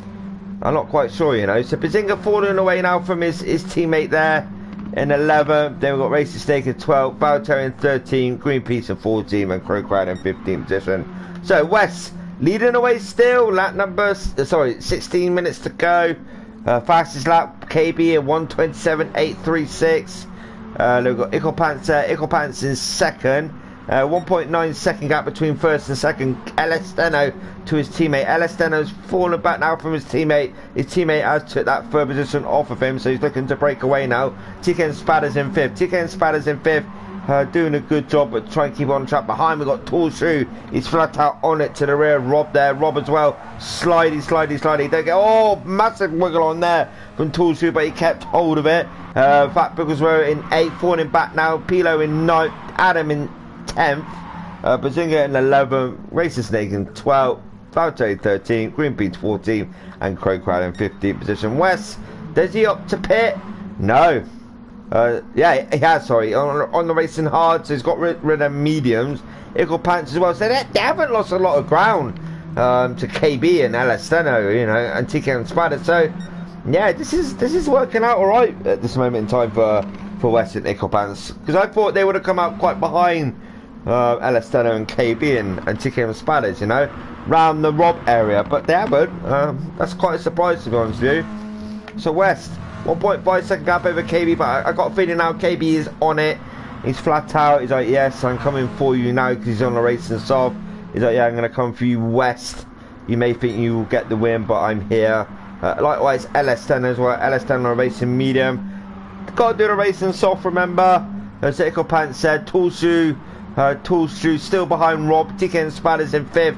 not quite sure, you know. So Bazinga falling away now from his teammate there in 11th. Then we've got Racing Snake in 12th, Valtteri in 13th, Greenpeace in 14th, and Crowcrad in 15th position. So West leading away still. Lap number 16 minutes to go. Fastest lap KB in 1:27.836. We've got Ickle Pants there. Ickle Pants in 2nd. 1.9 second gap between 1st and 2nd. Elesteno to his teammate. Elesteno's fallen back now from his teammate. His teammate has took that 3rd position off of him, so he's looking to break away now. TKM Spadders in 5th. TKM Spadders in 5th. Doing a good job, but trying to keep on track. Behind, we've got Tall Shoe. He's flat out on it to the rear. Rob there. Rob as well. Slidey. Don't get. Oh, massive wiggle on there from Tall Shoe, but he kept hold of it. Fat Bigglesbro in 8th. Falling back now. Pilo in 9th. Adam in 10th. Bazinga in 11th. Racing Snake in 12th. Valtteri 13th, Green Beans 14th, and Gr4 in 15th position. West, does he up to pit? No. Yeah, he has, sorry, on the racing hard, so he's got rid of mediums. Eagle Pants as well, so they haven't lost a lot of ground to KB and LS Steno, you know, and TK and Spider. So yeah, this is working out alright at this moment in time for West and Eagle Pants, because I thought they would have come out quite behind LS Steno and KB and TK and Spiders, you know, round the Rob area, but they haven't. That's quite a surprise, to be honest with you. So West, 1.5 second gap over KB, but I got a feeling now KB is on it. He's flat out. He's like, yes, I'm coming for you now, because he's on the racing soft. He's like, yeah, I'm going to come for you, West. You may think you will get the win, but I'm here. Likewise, LS10 as well. LS10 on a racing medium. Got to do the racing soft, remember. As Echo Pants said, Toolshoe still behind Rob. TK and Spiders in 5th.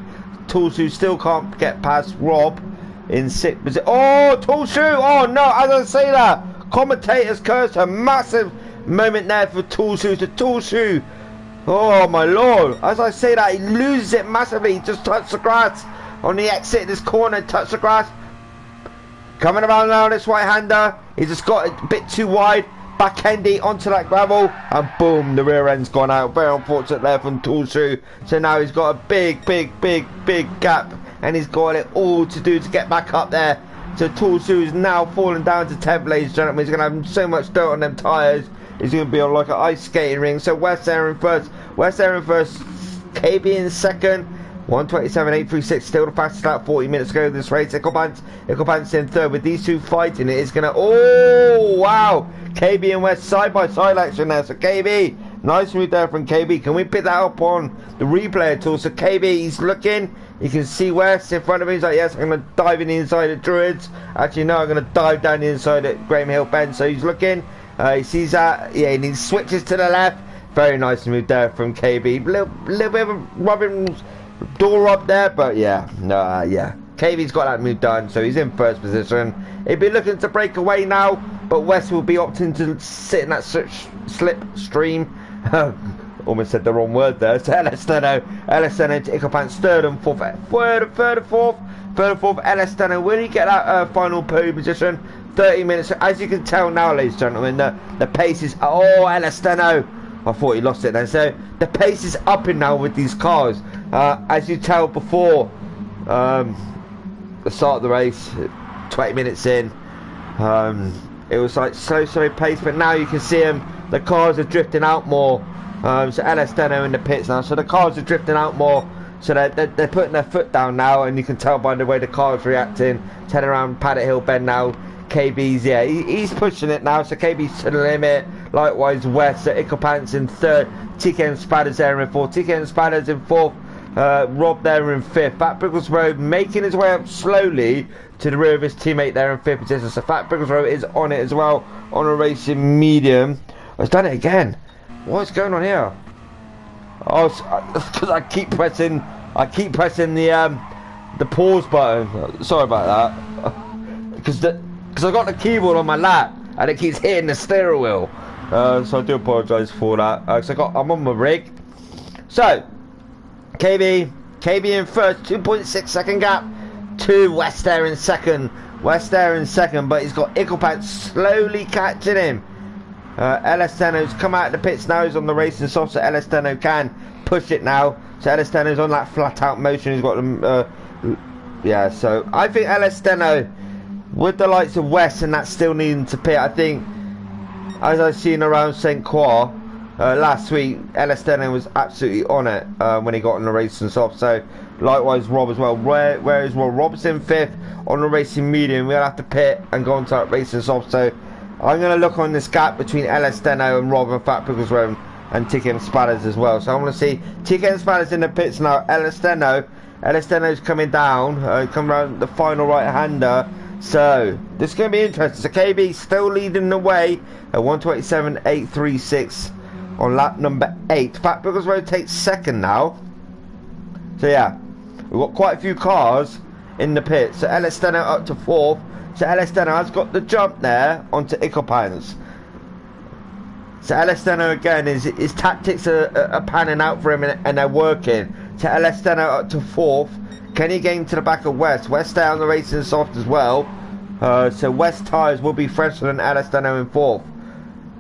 Toolshoe still can't get past Rob in 6th. Oh, Toolshoe! Oh no, as I say that, commentators curse. A massive moment there for Toolshoe to Toolshoe. Oh my lord, as I say that, he loses it massively. He just touched the grass on the exit of this corner, touched the grass. Coming around now, this right-hander, he just got it a bit too wide. Back-endy onto that gravel, and boom, the rear end's gone out. Very unfortunate there from Toolshoe. So now he's got a big gap, and he's got it all to do to get back up there. So Toolshoe is now falling down to 10th, ladies and gentlemen. He's going to have so much dirt on them tyres. He's going to be on like an ice skating ring. So West Aaron first. West Aaron first. KB in second. 1:27.836. Still the fastest out 40 minutes ago this race. Icklebant's in third. With these two fighting, it is going to... Oh, wow. KB and West side by side action there. So KB, nice move there from KB. Can we pick that up on the replay at all? So KB, he's looking. You can see West in front of him. He's like, yes, I'm going to dive in the inside of Druids. Actually, no, I'm going to dive down the inside at Graham Hill Bend. So he's looking. He sees that. Yeah, and he switches to the left. Very nice move there from KB. Little bit of a rubbing door up there, but yeah. Yeah. KB's got that move done, so he's in first position. He'd be looking to break away now, but West will be opting to sit in that slip stream. Almost said the wrong word there. So LS Steno to Icklebant's third and fourth. Third and fourth. LS Steno. Will he get that final podium position? 30 minutes. As you can tell now, ladies and gentlemen, the pace is... Oh, LS Steno. I thought he lost it then. So the pace is upping now with these cars. As you tell before the start of the race, 20 minutes in, it was like slow pace, but now you can see them. The cars are drifting out more. So LS Steno in the pits now, so the cars are drifting out more, so they're putting their foot down now, and you can tell by the way the car's reacting. Turning around Paddock Hill Bend now. KB's, yeah, he's pushing it now, so KB's to the limit. Likewise West, so Icklebant's in third, TK and Spiders there in fourth, TK and Spiders in fourth, Rob there in fifth. Fat Briggles Road making his way up slowly to the rear of his teammate there in fifth position. So Fat Briggles Road is on it as well, on a racing medium. I've done it again. What's going on here? Oh, because I keep pressing the pause button. Sorry about that. Because I got the keyboard on my lap and it keeps hitting the steering wheel. So I do apologise for that. I'm on my rig. So KB in first, 2.6 second gap to West there in second. But he's got Icklebant slowly catching him. LS Steno's come out of the pits now. He's on the racing soft, so LS Steno can push it now. So LS Steno's on that flat out motion. He's got them. Yeah, so I think LS Steno, with the likes of West and that still needing to pit, I think, as I've seen around St. Croix last week, LS Steno was absolutely on it when he got on the racing soft. So likewise Rob as well. Where is Rob? Rob's in fifth on the racing medium. We'll have to pit and go onto that racing soft. So I'm going to look on this gap between LS Steno and Rob and Fat Briggles Road and TK and Spatters as well. So I want to see TK and Spatters in the pits now. LS Steno's coming down, coming around the final right-hander. So this is going to be interesting. So KB still leading the way at 1:27.836 on lap number 8. Fat Briggles Road takes second now. So yeah, we've got quite a few cars in the pit. So LS Steno up to fourth. So LS Steno has got the jump there onto Icklebant. So LS Steno again, his tactics are panning out for him and they're working. So LS Steno up to fourth. Kenny gain to the back of West. West stay on the racing soft as well. So West tyres will be fresher than Alestano in 4th.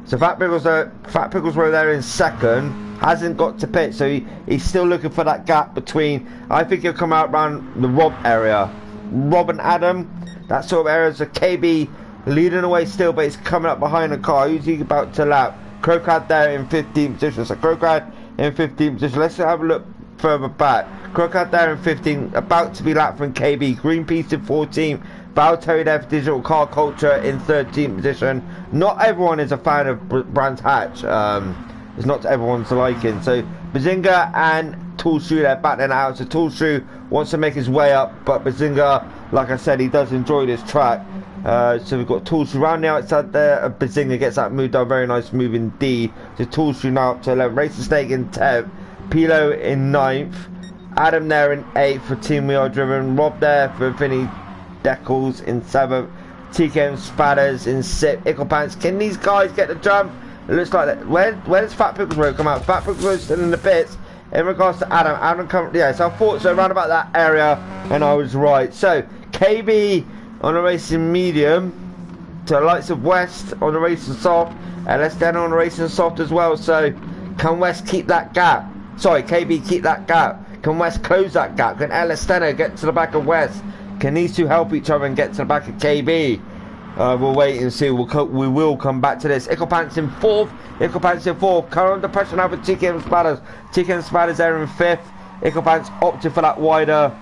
So Fat Pickles were there in 2nd. Hasn't got to pit, so he's still looking for that gap between. I think he'll come out around the Rob area. Rob and Adam, that sort of area. So KB leading away still, but he's coming up behind the car. Who's he about to lap? Crocad there in 15th position. So Crocad in 15th position. Let's have a look further back. Crocad there in 15th, about to be lapped from KB. Greenpeace in 14th. Valtteri there for Digital Car Culture in 13th position. Not everyone is a fan of Brands Hatch. It's not to everyone's liking. So Bazinga and Toolshoe they're battling out. So Toolshoe wants to make his way up, but Bazinga, like I said, he does enjoy this track. So we've got Toolshoe round the outside there. Bazinga gets that move done. Very nice move indeed. So Toolshoe now up to 11. Racing Snake in 10th. Pilo in 9th. Adam there in 8th for Team We Are Driven. Rob there for Vinny Deckles in 7th. TKM Spatters in 6th. Icklepants. Can these guys get the jump? It looks like that. Where does Fat Pickles Road come out? Fat Pickles Road still in the pits. In regards to Adam, yeah, so I thought so around about that area, and I was right. So KB on a racing medium, to the likes of West on a racing soft, and let's then on a racing soft as well. So can West keep that gap? Sorry, KB keep that gap. Can West close that gap? Can Alestano get to the back of West? Can these two help each other and get to the back of KB? We'll wait and see. We will come back to this. Icklepants in 4th. Icklepants in 4th. Current under pressure now for TKM Spatters. TKM Spatters there in 5th. Icklepants opted for that wider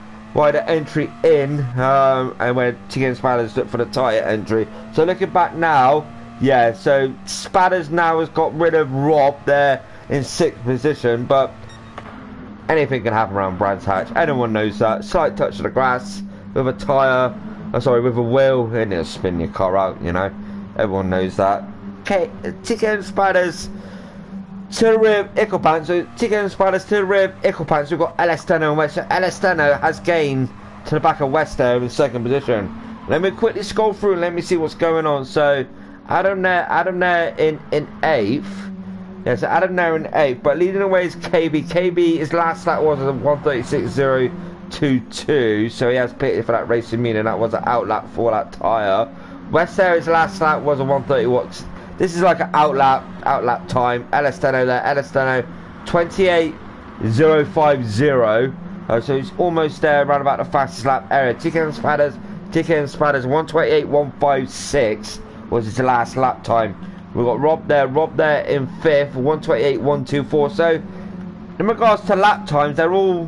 entry in, and where TKM Spatters look for the tighter entry. So looking back now, yeah. So Spatters now has got rid of Rob there in 6th position, but anything can happen around Brands Hatch. Anyone knows that. Slight touch of the grass with a tyre. With a wheel, and it'll spin your car out, you know. Everyone knows that. Okay, TKM Spiders to the rear of Icklepants. So TKM Spiders to the rear of Icklepants. We've got Alestano and West. So Alestano has gained to the back of West there in 2nd position. Let me quickly scroll through and let me see what's going on. So Adam there in 8th. Yeah, so Adam there in 8th, but leading away is KB. KB, his last lap was a 1:36.022, so he has pitted for that racing mean, and that was an outlap for that tyre. West there, his last lap was a 1:30 watts. This is like an outlap time. Alestano there, Alestano 28.050. So he's almost there, around about the fastest lap area. TKM Spatters 1:28.156 was his last lap time. We've got Rob there in 5th, 1:28.124. So in regards to lap times, they're all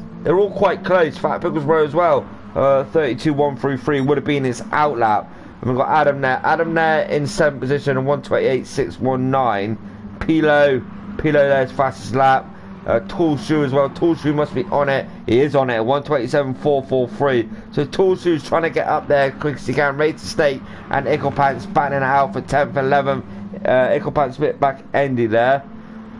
quite close. Fat Pickles Row as well, 32.133 would have been his outlap. And we've got Adam there in 7th position and 1:28.619. Pilo there's fastest lap. Toolshoe as well. Toolshoe must be on it. He is on it at 1:27.443. So Toolshoe's trying to get up there as quick as he can. Racing Snake and Icklepants batting it out for 10th, 11th. Icklepants a bit back endy there.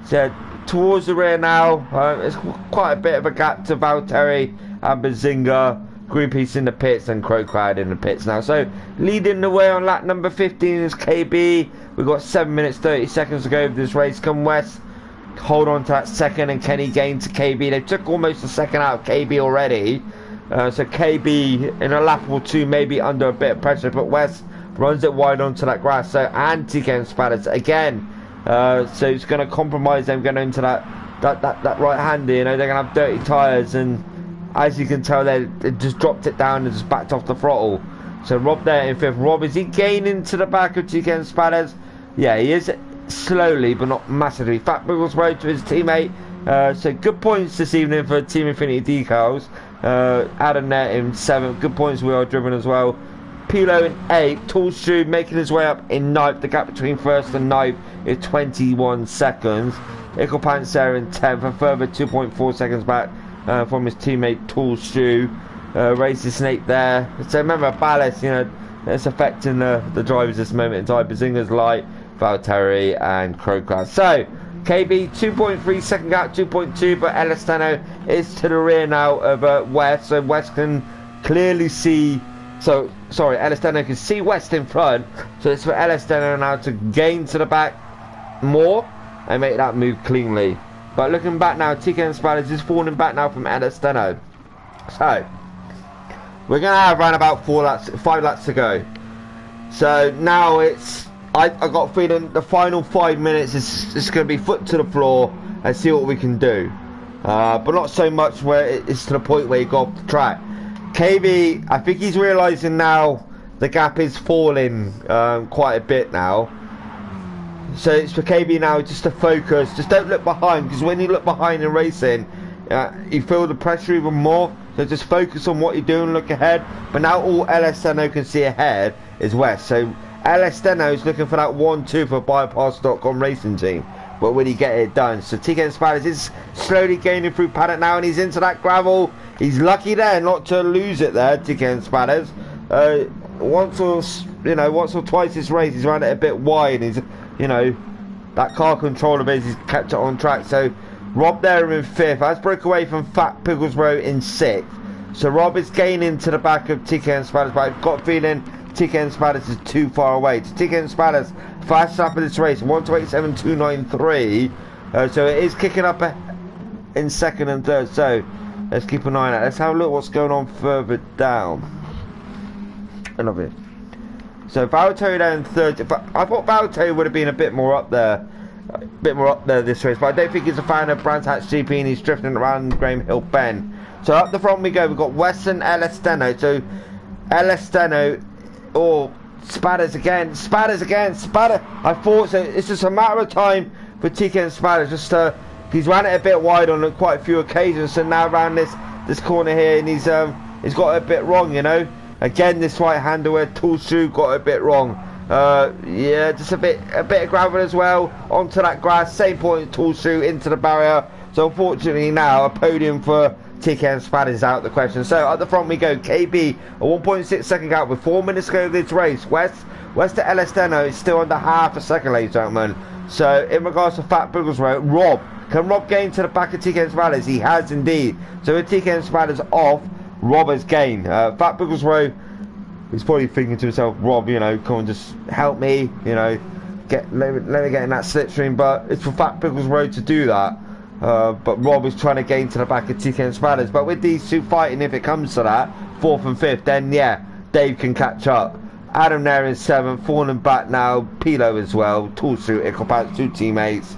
So towards the rear now, it's quite a bit of a gap to Valtteri and Bazinga. Greenpeace in the pits and Crocride in the pits now. So leading the way on lap number 15 is KB. We've got 7 minutes 30 seconds to go of this race. Come West, hold on to that second, and Kenny gained to KB. They took almost a second out of KB already. So KB in a lap or two maybe under a bit of pressure, but West runs it wide onto that grass. So anti-game spatters again. So it's going to compromise them going into that right-hander. You know, they're going to have dirty tyres, and as you can tell, they just dropped it down and just backed off the throttle. So Rob there in 5th. Rob, is he gaining to the back of TKM Spatters? Yeah, he is slowly, but not massively. Fat Biggles Road to his teammate. So good points this evening for Team Infinity Decals. Adam there in 7th. Good points, We Are Driven as well. Pilo in 8th. Toolshoe making his way up in 9th. The gap between 1st and 9th is 21 seconds. Icklepants there in 10th. A further 2.4 seconds back from his teammate Toolshoe. Racing Snake there. So remember, ballast, you know, it's affecting the drivers this moment in time. Bazinga's light, Valtteri and Crocride. So KB 2.3 second gap, 2.2, but Alestano is to the rear now of West. So West can clearly see. So sorry, Alestano can see West in front. So it's for Alestano now to gain to the back more and make that move cleanly. But looking back now, TKM Spatters is falling back now from Alestano. So We're going to have around about 5 laps to go. So now it's, I got a feeling the final 5 minutes is just going to be foot to the floor and see what we can do. But not so much where it's to the point where you go off the track. KB, I think he's realising now the gap is falling quite a bit now. So it's for KB now just to focus. Just don't look behind, because when you look behind in racing, you feel the pressure even more. So just focus on what you're doing, look ahead. But now all LS Steno can see ahead is West. So LS Steno is looking for that 1-2 for bypass.com racing team. But will he get it done? So TK Spiders is slowly gaining through paddock now, and he's into that gravel. He's lucky there not to lose it there, TK Spiders. Once or twice this race he's ran it a bit wide. He's, that car control of his, he's kept it on track. So Rob there in 5th, has broke away from Fat Pigglesrow in 6th. So Rob is gaining to the back of TK Spiders, but I've got a feeling TK Spiders is too far away. TK Spiders fast lap of this race, 1:27.293. So it is kicking up in 2nd and 3rd. So let's keep an eye on it. Let's have a look what's going on further down. I love it. So Valtteri down in 3rd. I thought Valtteri would have been a bit more up there. This race, but I don't think he's a fan of Brands Hatch GP, and he's drifting around Graham Hill Bend. So up the front we go. We've got Western LS Steno. So LS Steno, Spatters again. Spatter. I thought so. It's just a matter of time for TK and Spatters. He's ran it a bit wide on quite a few occasions. So now around this corner here, and he's got it a bit wrong. Again, this right hander where Tool Shoe got it a bit wrong. Yeah, just a bit of gravel as well onto that grass. Same point, Tool Shoe into the barrier. So unfortunately now a podium for TK and Spatters is out of the question. So at the front we go. KB a 1.6 second gap with 4 minutes to go of this race. West to LS Steno is still under half a second, ladies and gentlemen. So in regards to Fat Pigglesrow, can Rob gain to the back of TK and Spatters? He has indeed. So with TK and Spatters off, Rob has gained. Fat Pigglesrow, he's probably thinking to himself, Rob, come and just help me, let me get in that slipstream. But it's for Fat Pigglesrow to do that. But Rob is trying to gain to the back of TK and Spatters. But with these two fighting, if it comes to that, 4th and 5th, then yeah, Dave can catch up. Adam there in 7th, falling back now. Pilo as well. Toolsuit, Ickelpants, 2 teammates.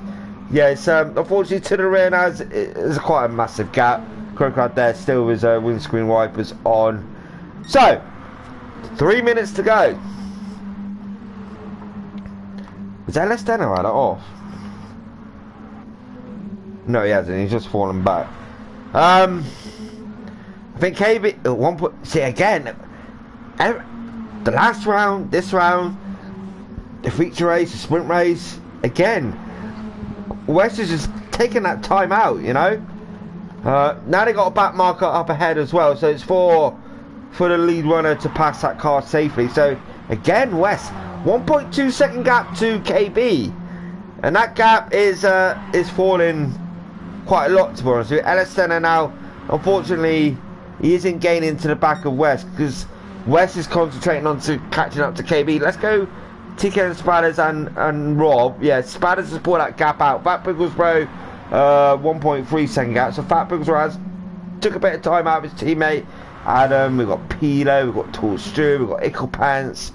Yeah, it's unfortunately to the rear now. There's quite a massive gap. Crocod there still with windscreen wipers on. So 3 minutes to go. Was LS Steno had it off? No, he hasn't. He's just fallen back. I think KB at one point. See again. The last round, this round, the feature race, the sprint race. Again, West is just taking that time out. Now they got a back marker up ahead as well. So it's for the lead runner to pass that car safely. So again, West 1.2 second gap to KB, and that gap is falling quite a lot, to be honest with you. LS Steno now, unfortunately, he isn't gaining to the back of West because West is concentrating on catching up to KB. Let's go TK and Spatters and Rob. Yeah, Spatters has pulled that gap out. Fat Pigglesrow 1.3 second gap. So Fat Pigglesrow took a bit of time out of his teammate Adam. We've got Pilo, we've got Tall Stew, we've got Ickelpants,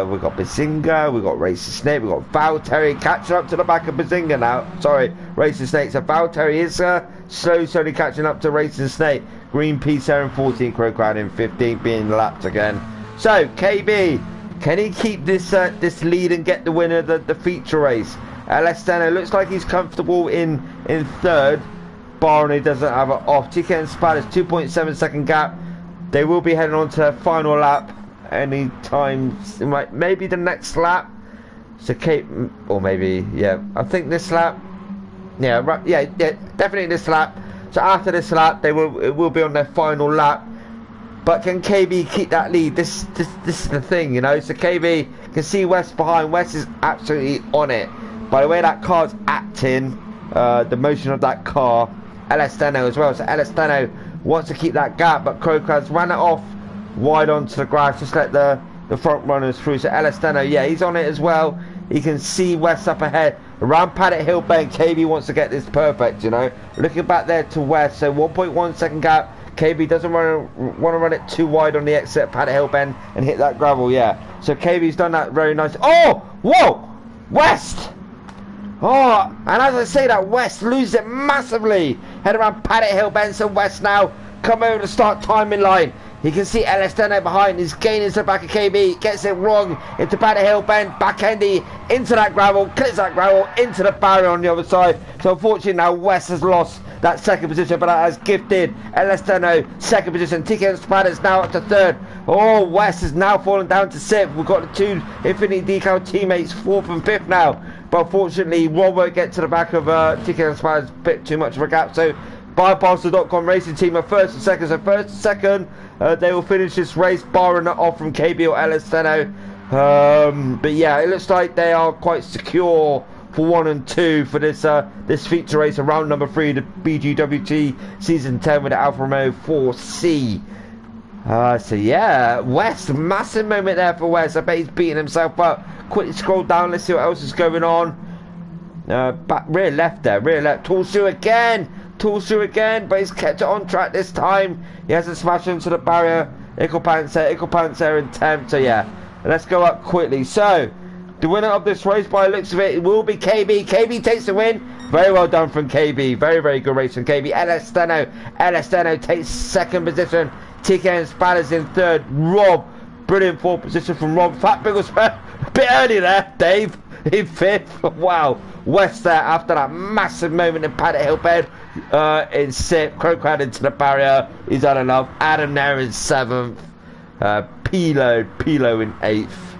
we've got Bazinga, we've got Racing Snake, we've got Valtteri catching up to the back of Bazinga now. Sorry, Racing Snake. So Valtteri is slowly catching up to Racing Snake. Green Peace there in 14th, Crowcrown in 15th, being lapped again. So KB, can he keep this lead and get the winner of the feature race? LS Steno looks like he's comfortable in 3rd. Barney doesn't have it off. TK and Spatters 2.7 second gap. They will be heading on to their final lap any time, maybe the next lap. So Kate, or maybe I think this lap. Yeah, definitely this lap. So after this lap, it will be on their final lap. But can KB keep that lead? This is the thing, So KB can see West behind. West is absolutely on it. By the way that car's acting, the motion of that car, LS Steno as well. So LS Steno wants to keep that gap, but Crocod's ran it off wide onto the grass. Just let the front runners through. So LS Steno, yeah, he's on it as well. He can see West up ahead. Around Paddock Hill Bank, KB wants to get this perfect, Looking back there to West, so 1.1 second gap. KB doesn't want to run it too wide on the exit, pad hill bend and hit that gravel, yeah. So KB's done that very nice. Oh, whoa, West. Oh, and as I say that, West loses it massively. Head around Paddock Hill, Benson, West now. Come over to start timing line. You can see LS Deno behind. He's gaining to the back of KB. Gets it wrong into Paddock Hill, bend, backendy, into that gravel, clicks that gravel, into the barrier on the other side. So unfortunately now West has lost that second position, but that has gifted LS Deno second position. TK and Spiders now up to third. Oh, West is now falling down to sixth. We've got the two Infinity Decal teammates, fourth and fifth now. But unfortunately, Rob won't get to the back of TK and Spiders, a bit too much of a gap. So Bypasser.com racing team are first and second. So first and second, they will finish this race, barring it off from KB or LS Deno. But yeah, it looks like they are quite secure for 1 and 2 for this this feature race around number 3, the BGWT season 10 with the Alfa Romeo 4C. So yeah, West, massive moment there for West. I bet he's beating himself up. Quickly scroll down, let's see what else is going on. Back rear left there, rear left. Tall shoe again, but he's kept it on track this time. He hasn't smashed into the barrier. Ickle there in 10th. So yeah, let's go up quickly. So the winner of this race, by the looks of it, will be KB. KB takes the win. Very well done from KB. Very, very good race from KB. LS Deno takes second position. TK and Spanners in third. Rob, brilliant fourth position from Rob. Fatbig was a bit early there, Dave, in fifth. Wow. West there after that massive moment in Paddock Hill bed in sixth. Crowcrowd into the barrier. He's had enough. Adam there in seventh. Pilo in eighth.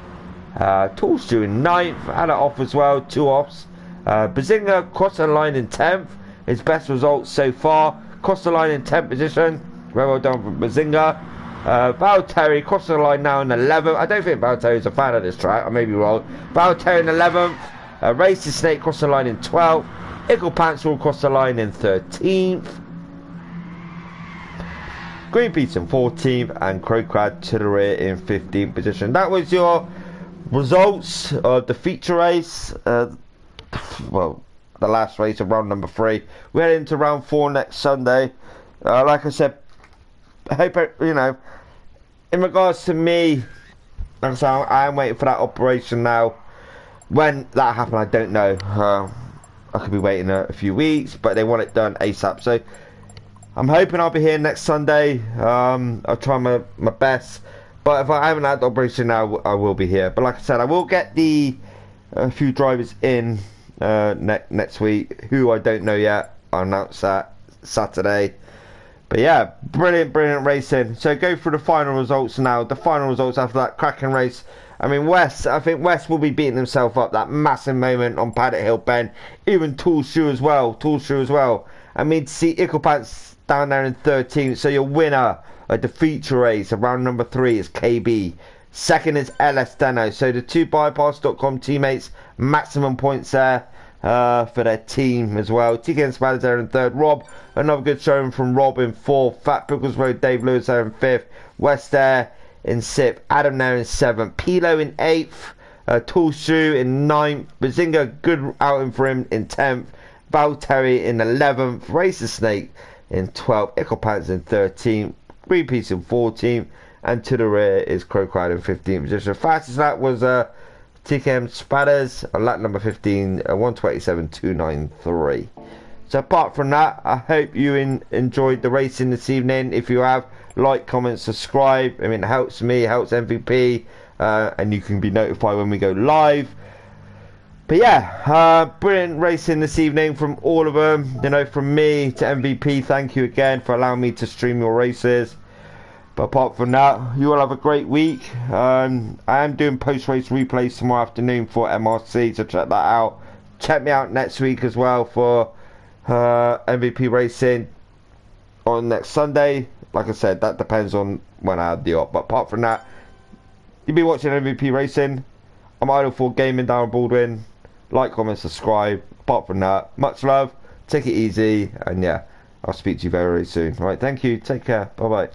Toolstew in ninth. Had it off as well. 2 offs. Bazinga crossed the line in 10th. His best result so far. Crossed the line in 10th position. Very well done from Bazinga. Valtteri crossed the line now in 11th. I don't think Valtteri's a fan of this track. I may be wrong. Valtteri in 11th. Racing Snake crossed the line in 12th. Ickle Pants will cross the line in 13th. Greenpeace in 14th. And Crowcrad to the rear in 15th position. That was your results of the feature race. Well, the last race of round number 3. We're heading into round 4 next Sunday. Like I said, I hope, you know, in regards to me, like I said, I am waiting for that operation now. When that happens, I don't know. I could be waiting a few weeks, but they want it done ASAP. So I'm hoping I'll be here next Sunday. I'll try my best. But if I haven't had the operation now, I will be here. But like I said, I will get a few drivers in next week, who I don't know yet. I'll announce that Saturday. But yeah, brilliant racing. So go through the final results now. The final results after that cracking race. I mean, I think West will be beating himself up. That massive moment on Paddock Hill bend. Even Toolshoe as well. I mean, to see Ickle Pants down there in 13th. So your winner of the feature race around number 3 is KB. Second is LS Deno. So the two Bypass.com teammates, maximum points there for their team as well. TK and Spanners there in third. Rob, another good showing from Rob in fourth. Fat Pickles Road, Dave Lewis there in fifth. West there in sixth. Adam there in seventh. Pilo in eighth. Toolshoe in ninth. Bazinga, good outing for him in 10th. Valtteri in 11th. Racer Snake in 12th. Ickle Pants in 13th. Greenpeace in 14th. And to the rear is Crowcrowd in 15th position. Fastest lap was TKM Spadders on lap number 15, 127.293. So apart from that, I hope you enjoyed the racing this evening. If you have, like, comment, subscribe. I mean, it helps me, helps MVP, and you can be notified when we go live. But yeah, brilliant racing this evening from all of them. You know, from me to MVP, thank you again for allowing me to stream your races. But apart from that, you all have a great week. I am doing post-race replays tomorrow afternoon for MRC, so check that out. Check me out next week as well for MVP racing on next Sunday. Like I said, that depends on when I have the op. But apart from that, you'll be watching MVP racing. I'm Idle4 Gaming, Darren Baldwin. Like, comment, subscribe. Apart from that, much love. Take it easy. And yeah, I'll speak to you very, very soon. Alright, thank you. Take care. Bye-bye.